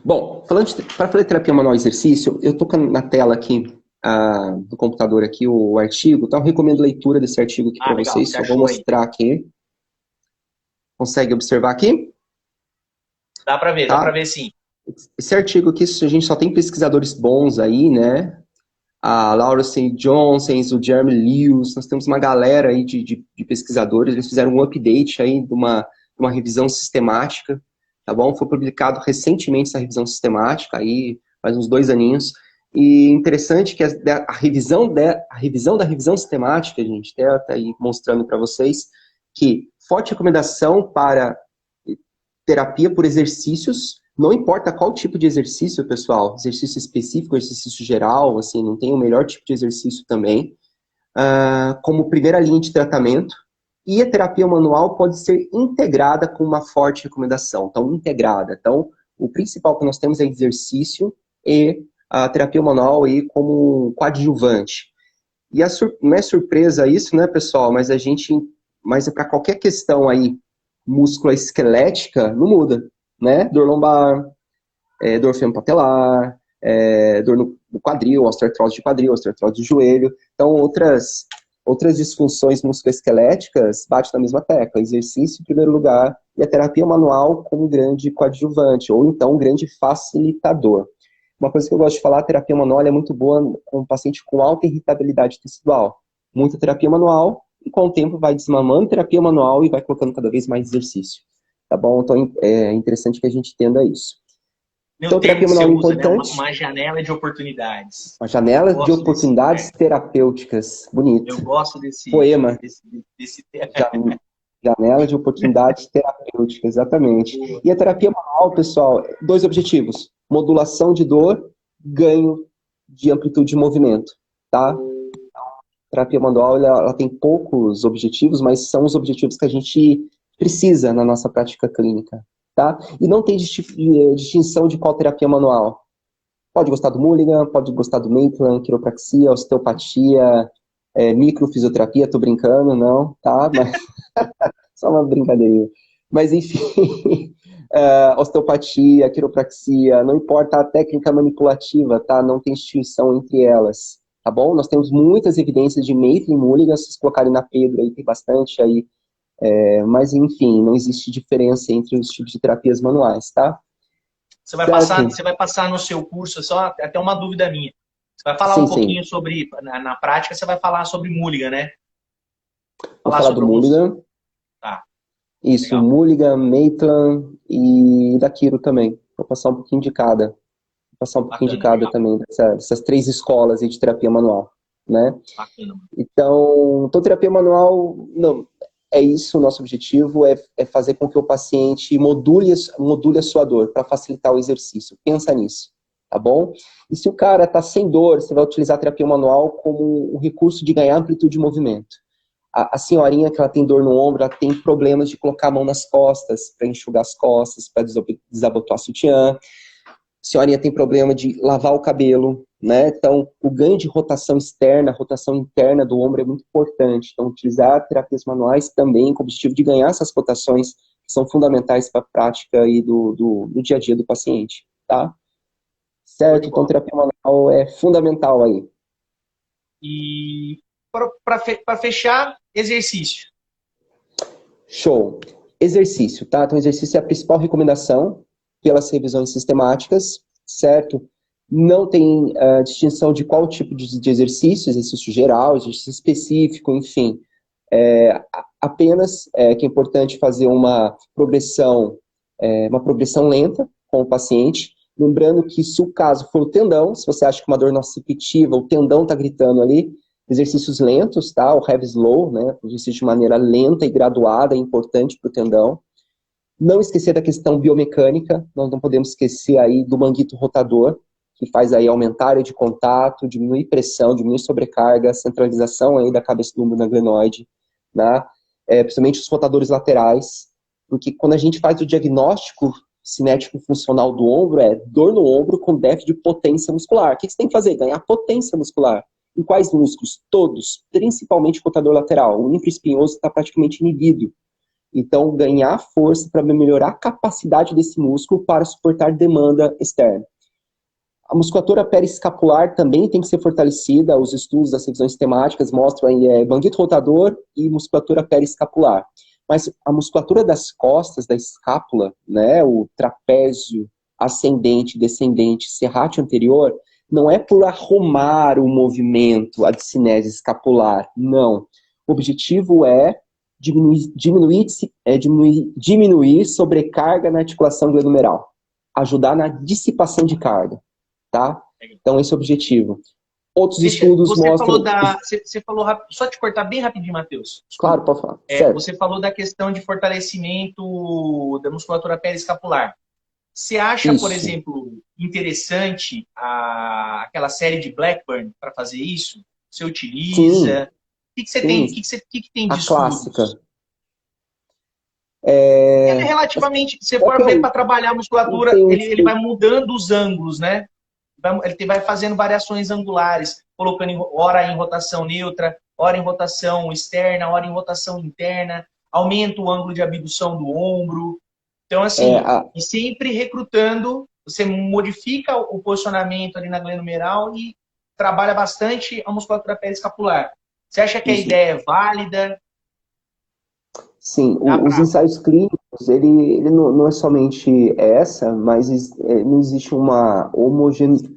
Bom, para fazer terapia manual e exercício, eu estou na tela aqui do computador aqui o artigo, então eu recomendo leitura desse artigo aqui para Legal. vocês, Você só vou achou aí? mostrar aqui. Consegue observar aqui? Dá Tá? para ver sim. Esse artigo aqui, a gente só tem pesquisadores bons aí, né? A Laura St. Johnson, o Jeremy Lewis, nós temos uma galera aí de pesquisadores, eles fizeram um update aí de uma revisão sistemática, tá bom? Foi publicado recentemente essa revisão sistemática, aí faz uns 2 aninhos, e interessante que a revisão da revisão sistemática, gente, até tá aí mostrando para vocês, que forte recomendação para terapia por exercícios, não importa qual tipo de exercício, pessoal, exercício específico, exercício geral, assim, não tem o melhor tipo de exercício também, como primeira linha de tratamento, e a terapia manual pode ser integrada com uma forte recomendação, então integrada. Então, o principal que nós temos é exercício e a terapia manual aí como coadjuvante. E não é surpresa isso, né, pessoal, mas é para qualquer questão aí musculoesquelética, não muda, né? Dor lombar, dor femopatelar, dor no quadril, osteoartrose de quadril, osteoartrose de joelho. Então, outras disfunções musculoesqueléticas bate na mesma tecla. Exercício em primeiro lugar e a terapia manual como grande coadjuvante, ou então um grande facilitador. Uma coisa que eu gosto de falar, a terapia manual é muito boa com um paciente com alta irritabilidade tecidual. Muita terapia manual, e com o tempo vai desmamando terapia manual e vai colocando cada vez mais exercício. Tá bom? Então é interessante que a gente entenda isso. Meu Então, termo terapia que você manual é usa, né? importante. Uma janela de oportunidades. Uma janela de Gosto desse oportunidades termo. terapêuticas. Bonito. Eu gosto desse Poema. termo. Janela de oportunidades terapêuticas, exatamente. E a terapia manual, pessoal, 2 objetivos. Modulação de dor, ganho de amplitude de movimento, tá? A terapia manual, ela tem poucos objetivos, mas são os objetivos que a gente precisa na nossa prática clínica, tá? E não tem distinção de qual terapia manual. Pode gostar do Mulligan, pode gostar do Maitland, quiropraxia, osteopatia, microfisioterapia, tô brincando, não, tá? Mas só uma brincadeirinha. Mas, enfim, osteopatia, quiropraxia, não importa a técnica manipulativa, tá? Não tem distinção entre elas, tá bom? Nós temos muitas evidências de Maitland e Mulligan, se vocês colocarem na Pedro aí, tem bastante aí. Mas, enfim, não existe diferença entre os tipos de terapias manuais, tá? Você vai passar no seu curso, só até uma dúvida minha. Você vai falar Sim, um sim. pouquinho sobre, na prática, você vai falar sobre Mulligan, né? Vou falar do Mulligan. Tá. Isso, Legal. Mulligan, Maitland e da Quiro também. Vou passar um pouquinho de cada. Vou passar um pouquinho de Bacana, cada legal. também, dessas 3 escolas aí de terapia manual, né? Bacana. Então, terapia manual, não, é isso, o nosso objetivo é fazer com que o paciente module a sua dor para facilitar o exercício. Pensa nisso, tá bom? E se o cara está sem dor, você vai utilizar a terapia manual como um recurso de ganhar amplitude de movimento. A senhorinha que ela tem dor no ombro, ela tem problemas de colocar a mão nas costas, para enxugar as costas, para desabotoar sutiã. A senhorinha tem problema de lavar o cabelo, né? Então, o ganho de rotação externa, rotação interna do ombro é muito importante. Então, utilizar terapias manuais também com o objetivo de ganhar essas rotações que são fundamentais para a prática aí do dia a dia do paciente, tá? Certo? Então, terapia manual é fundamental aí. E para fechar, exercício. Show. Exercício, tá? Então, exercício é a principal recomendação pelas revisões sistemáticas, certo? Não tem distinção de qual tipo de exercício geral, exercício específico, enfim. apenas que é importante fazer uma progressão lenta com o paciente, lembrando que se o caso for o tendão, se você acha que uma dor nociceptiva, o tendão está gritando ali, exercícios lentos, tá? O heavy slow, né? Exercício de maneira lenta e graduada é importante para o tendão. Não esquecer da questão biomecânica, nós não podemos esquecer aí do manguito rotador, que faz aí aumentar a área de contato, diminuir pressão, diminuir sobrecarga, centralização aí da cabeça do ombro na glenoide, né? Principalmente os rotadores laterais, porque quando a gente faz o diagnóstico cinético funcional do ombro, é dor no ombro com déficit de potência muscular. O que você tem que fazer? Ganhar potência muscular. Em quais músculos? Todos, principalmente o rotador lateral. O infraespinhoso está praticamente inibido. Então, ganhar força para melhorar a capacidade desse músculo para suportar demanda externa. A musculatura periescapular também tem que ser fortalecida. Os estudos das revisões temáticas mostram aí manguito rotador e musculatura periescapular. Mas a musculatura das costas, da escápula, né, o trapézio ascendente, descendente, serrátil anterior, não é por arrumar o movimento, a discinese escapular, não. O objetivo é diminuir sobrecarga na articulação glenomeral, ajudar na dissipação de carga, tá? Então esse é o objetivo. Outros estudos mostram... Você falou, só te cortar bem rapidinho, Matheus. Claro, pode falar. Você falou da questão de fortalecimento da musculatura periescapular. Você acha, por exemplo, interessante aquela série de Blackburn para fazer isso? Você utiliza? O que você tem? O que tem de a clássica. É relativamente, se for ver para trabalhar a musculatura, ele vai mudando os ângulos, né? Ele vai fazendo variações angulares, colocando hora em rotação neutra, hora em rotação externa, hora em rotação interna, aumenta o ângulo de abdução do ombro. Então, assim, e sempre recrutando, você modifica o posicionamento ali na glenomeral e trabalha bastante a musculatura periescapular. Você acha que a ideia é válida? Sim, os ensaios clínicos, ele não é somente essa, mas não existe uma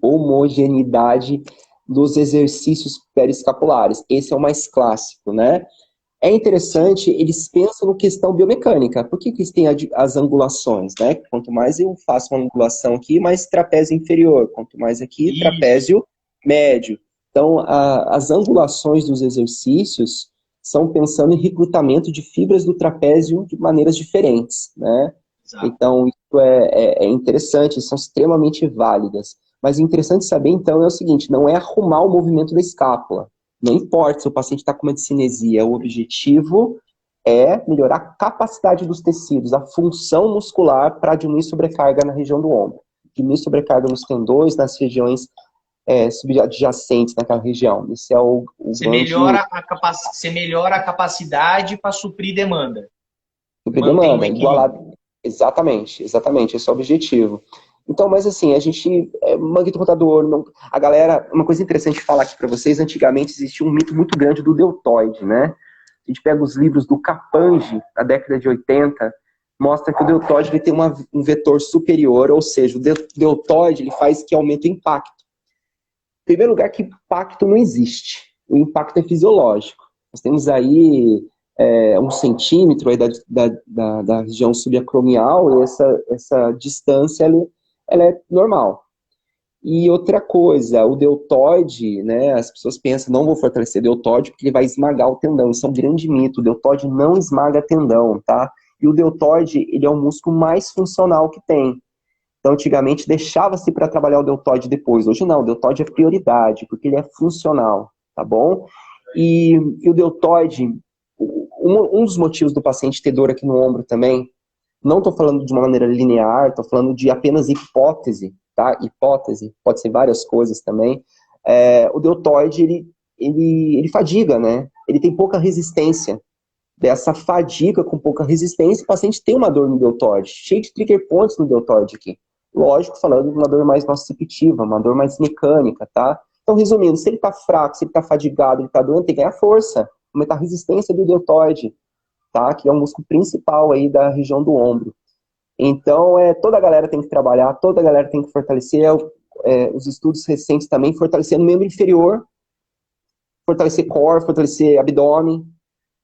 homogeneidade dos exercícios periescapulares. Esse é o mais clássico, né? É interessante, eles pensam na questão biomecânica. Por que eles têm as angulações, né? Quanto mais eu faço uma angulação aqui, mais trapézio inferior. Quanto mais aqui, trapézio médio. Então, as angulações dos exercícios são pensando em recrutamento de fibras do trapézio de maneiras diferentes, né? Exato. Então, isso é interessante, são extremamente válidas. Mas o interessante saber, então, é o seguinte, não é arrumar o movimento da escápula. Não importa se o paciente está com uma discinesia, o objetivo é melhorar a capacidade dos tecidos, a função muscular para diminuir sobrecarga na região do ombro. Diminuir sobrecarga nos tendões, nas regiões subadjacentes naquela região. Esse é você melhora a capacidade para suprir demanda. Suprir demanda, igualado. Exatamente, esse é o objetivo. Então, mas assim, a gente, manguito rotador, a galera, uma coisa interessante de falar aqui para vocês, antigamente existia um mito muito grande do deltoide, né? A gente pega os livros do Capangé, da década de 80, mostra que o deltoide ele tem um vetor superior, ou seja, o deltoide ele faz que aumente o impacto. Em primeiro lugar, que impacto não existe. O impacto é fisiológico. Nós temos aí 1 centímetro aí da região subacromial, e essa distância ela é normal. E outra coisa, o deltoide, né, as pessoas pensam, não vou fortalecer o deltoide porque ele vai esmagar o tendão. Isso é um grande mito. O deltoide não esmaga tendão, tá? E o deltoide, ele é o músculo mais funcional que tem. Então, antigamente, deixava-se para trabalhar o deltoide depois. Hoje não, o deltoide é prioridade, porque ele é funcional, tá bom? E o deltoide, um dos motivos do paciente ter dor aqui no ombro também, não estou falando de uma maneira linear, estou falando de apenas hipótese, tá? Hipótese, pode ser várias coisas também. O deltoide, ele fadiga, né? Ele tem pouca resistência. Dessa fadiga com pouca resistência, o paciente tem uma dor no deltoide, cheio de trigger points no deltoide aqui. Lógico, falando de uma dor mais nociceptiva, uma dor mais mecânica, tá? Então, resumindo, se ele tá fraco, se ele tá fadigado, ele tá doendo, tem que ganhar força, aumentar a resistência do deltoide, tá? Que é o músculo principal aí da região do ombro. Então, toda a galera tem que trabalhar, toda a galera tem que fortalecer, os estudos recentes também, fortalecer no membro inferior, fortalecer core, fortalecer abdômen,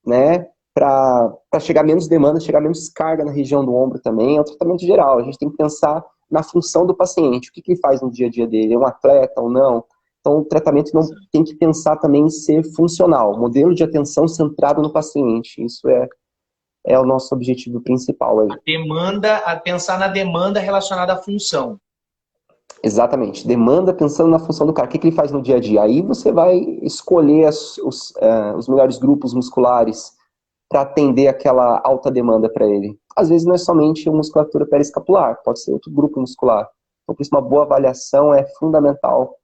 né? para chegar menos demanda, chegar menos carga na região do ombro também, é um tratamento geral. A gente tem que pensar na função do paciente, o que ele faz no dia a dia dele, é um atleta ou não? Então, o tratamento não tem que pensar também em ser funcional, modelo de atenção centrado no paciente. Isso é o nosso objetivo principal aí. A pensar na demanda relacionada à função. Exatamente. Demanda pensando na função do cara. O que ele faz no dia a dia? Aí você vai escolher os melhores grupos musculares para atender aquela alta demanda para ele. Às vezes não é somente a musculatura periescapular, pode ser outro grupo muscular. Então, por isso, uma boa avaliação é fundamental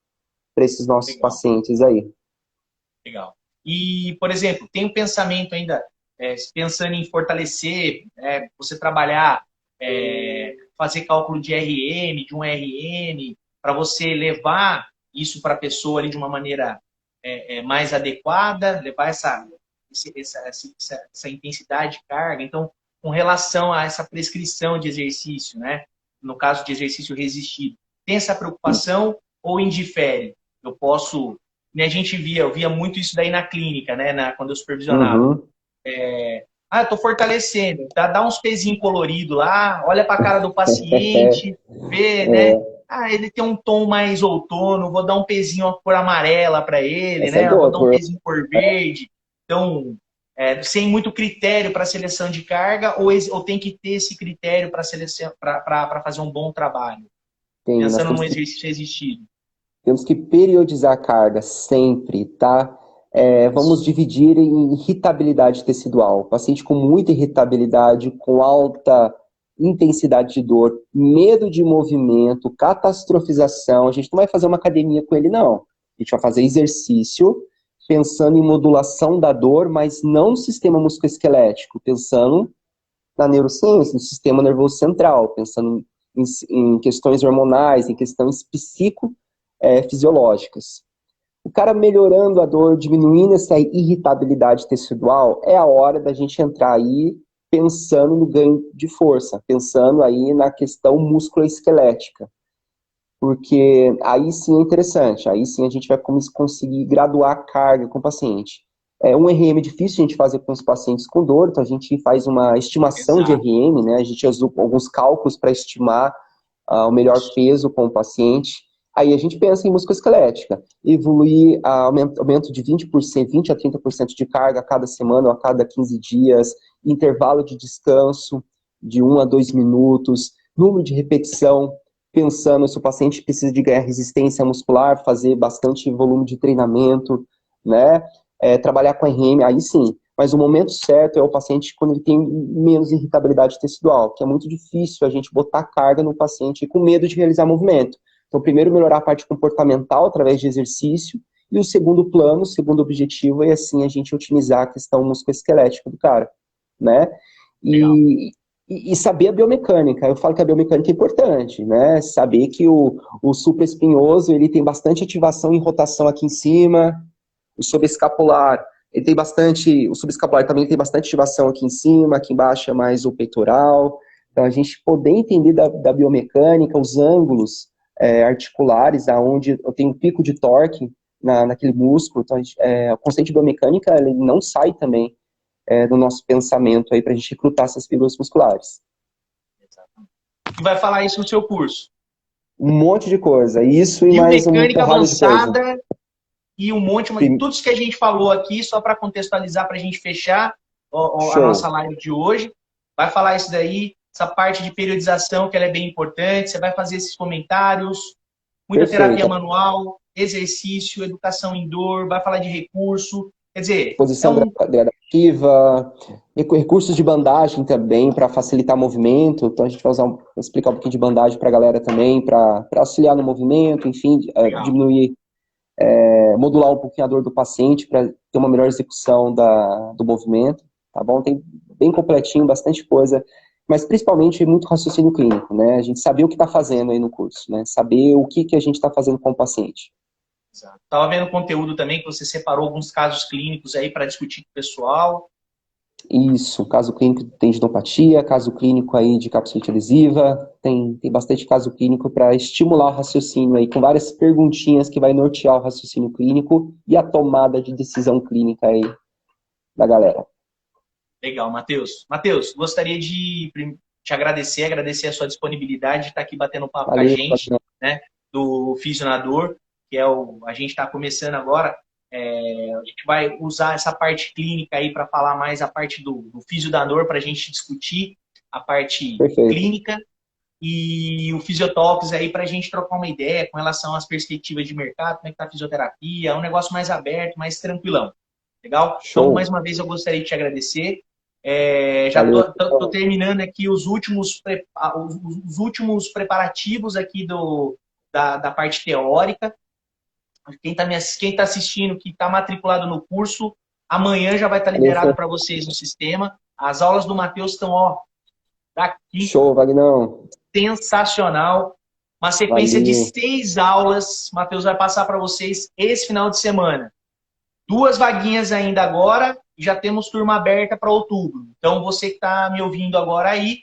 para esses nossos pacientes aí. Legal. E, por exemplo, tem um pensamento ainda, pensando em fortalecer, você trabalhar, fazer cálculo de RM, de um RN, para você levar isso para a pessoa ali de uma maneira mais adequada, levar essa intensidade de carga. Então, com relação a essa prescrição de exercício, né? No caso de exercício resistido, tem essa preocupação ou indifere? Eu posso... Né, eu via muito isso daí na clínica, né? Quando eu supervisionava. Uhum. Eu tô fortalecendo, tá? Dá uns pezinhos coloridos lá, olha para a cara do paciente, vê, né? Ele tem um tom mais outono, vou dar um pezinho uma cor amarela para ele, Essa né? é boa, Vou dar um pezinho cor verde. Então, sem muito critério para seleção de carga, ou tem que ter esse critério para fazer um bom trabalho? Pensando num exercício resistido. Temos que periodizar a carga sempre, tá? Vamos dividir em irritabilidade tecidual. Paciente com muita irritabilidade, com alta intensidade de dor, medo de movimento, catastrofização. A gente não vai fazer uma academia com ele, não. A gente vai fazer exercício pensando em modulação da dor, mas não no sistema musculoesquelético, pensando na neurociência, no sistema nervoso central, pensando em questões hormonais, em questões fisiológicas. O cara melhorando a dor, diminuindo essa irritabilidade tecidual, é a hora da gente entrar aí pensando no ganho de força, pensando aí na questão musculoesquelética. Porque aí sim é interessante, aí sim a gente vai conseguir graduar a carga com o paciente. Um RM é difícil a gente fazer com os pacientes com dor, então a gente faz uma estimação de RM, né? A gente usa alguns cálculos para estimar o melhor peso com o paciente. Aí a gente pensa em musculoesquelética, evoluir aumento de 20%, 20 a 30% de carga a cada semana ou a cada 15 dias, intervalo de descanso de 1 a 2 minutos, número de repetição, pensando se o paciente precisa de ganhar resistência muscular, fazer bastante volume de treinamento, né? Trabalhar com RM, aí sim. Mas o momento certo é o paciente quando ele tem menos irritabilidade tecidual, que é muito difícil a gente botar carga no paciente com medo de realizar movimento. Então, primeiro, melhorar a parte comportamental através de exercício, e o segundo plano, o segundo objetivo é, assim, a gente otimizar a questão musculoesquelética do cara, né? E saber a biomecânica. Eu falo que a biomecânica é importante, né? Saber que o supraespinhoso, ele tem bastante ativação em rotação aqui em cima, o subescapular, ele tem bastante, o subescapular também tem bastante ativação aqui em cima, aqui embaixo é mais o peitoral. Então, a gente poder entender da biomecânica, os ângulos articulares, aonde eu tenho um pico de torque naquele músculo. Então, o conceito de biomecânica, ele não sai também do nosso pensamento aí para a gente recrutar essas fibras musculares. E vai falar isso no seu curso? Um monte de coisa. Isso e mais uma porrada de coisa. E um monte, tudo isso que a gente falou aqui, só para contextualizar, para a gente fechar a nossa live de hoje. Vai falar isso daí, essa parte de periodização, que ela é bem importante. Você vai fazer esses comentários, muita terapia manual, exercício, educação em dor, vai falar de recurso. Quer dizer, posição gradativa, recursos de bandagem também para facilitar o movimento. Então a gente vai explicar um pouquinho de bandagem para a galera também, para auxiliar no movimento, enfim, diminuir, modular um pouquinho a dor do paciente para ter uma melhor execução do movimento, tá bom? Tem bem completinho, bastante coisa, mas principalmente muito raciocínio clínico, né? A gente saber o que está fazendo aí no curso, né? Saber o que a gente está fazendo com o paciente. Estava vendo conteúdo também que você separou alguns casos clínicos aí para discutir com o pessoal. Isso, caso clínico de tendinopatia, caso clínico aí de capsulite adesiva, tem bastante caso clínico para estimular o raciocínio aí, com várias perguntinhas que vai nortear o raciocínio clínico e a tomada de decisão clínica aí da galera. Legal, Matheus. Matheus, gostaria de te agradecer a sua disponibilidade de estar aqui batendo um papo com a Valeu, gente, né, do Fisionador, que é a gente está começando agora. A gente vai usar essa parte clínica aí para falar mais a parte do fisionador, para a gente discutir a parte perfeito. clínica e o Fisiotalks aí para a gente trocar uma ideia com relação às perspectivas de mercado, como é que tá a fisioterapia, é um negócio mais aberto, mais tranquilão. Legal? Então, Show. mais uma vez, eu gostaria de te agradecer. Já Valeu. estou terminando aqui os últimos preparativos aqui da parte teórica. Quem tá assistindo, que está matriculado no curso, amanhã já vai estar Valeu, liberado para vocês no sistema. As aulas do Matheus estão, ó, daqui, show, Vagnão. sensacional. Uma sequência de Valeu. 6 aulas, Matheus vai passar para vocês esse final de semana. 2 vaguinhas ainda agora e já temos turma aberta para outubro. Então, você que está me ouvindo agora aí,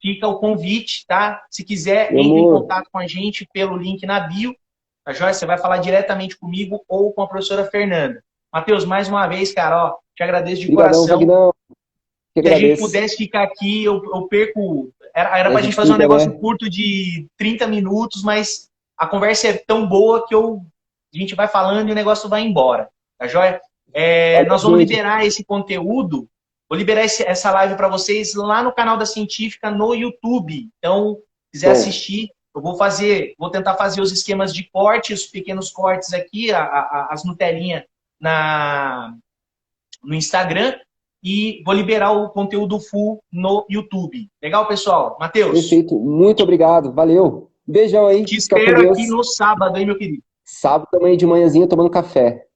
fica o convite, tá? Se quiser, Meu entre em amor. contato com a gente pelo link na bio. Tá joia? Você vai falar diretamente comigo ou com a professora Fernanda. Matheus, mais uma vez, cara, ó, te agradeço de Obrigadão, coração. Vagnão. Que Se a gente agradeço. pudesse ficar aqui, eu perco. Era A pra gente gente fazer um fica, negócio né? curto de 30 minutos, mas a conversa é tão boa que a gente vai falando e o negócio vai embora. Tá joia? Valeu, Nós vamos gente. liberar esse conteúdo, vou liberar essa live para vocês lá no canal da Científica no YouTube. Então, se quiser Show. assistir, eu vou tentar fazer os esquemas de corte, os pequenos cortes aqui, as Nutelinhas no Instagram e vou liberar o conteúdo full no YouTube. Legal, pessoal? Matheus, Perfeito. Muito obrigado. Valeu. Beijão aí. te Fica com espero aqui Deus. no sábado, hein, meu querido? Sábado também de manhãzinha tomando café.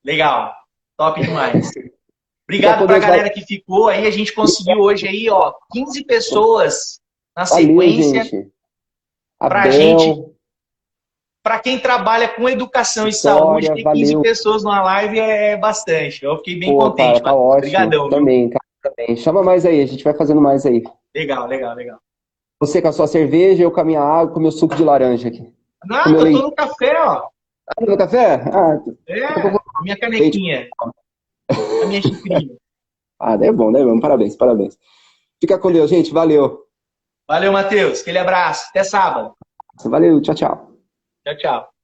Legal. Top demais. Fica Obrigado com para a Deus. galera que ficou aí. A gente conseguiu hoje aí, ó, 15 pessoas na Valeu, sequência. gente. Pra gente, Abel, para quem trabalha com educação e saúde, Vitória, ter 15 valeu. pessoas numa live é bastante. Eu fiquei bem Pô, cara, contente, tá Matheus. ótimo. Obrigadão, viu? Também, cara, também. Chama mais aí, a gente vai fazendo mais aí. Legal, legal, legal. Você com a sua cerveja, eu com a minha água, com o meu suco de laranja aqui. Com o Nada, meu eu tô leite. no café, ó. Ah, meu café? Ah, daqui a pouco eu A minha vou leite. canequinha, a minha xicrinha. Ah, daí é bom, daí é bom. Parabéns, parabéns. Fica com Deus, gente. Valeu. Valeu, Matheus. Aquele abraço. Até sábado. Valeu, tchau, tchau. Tchau, tchau.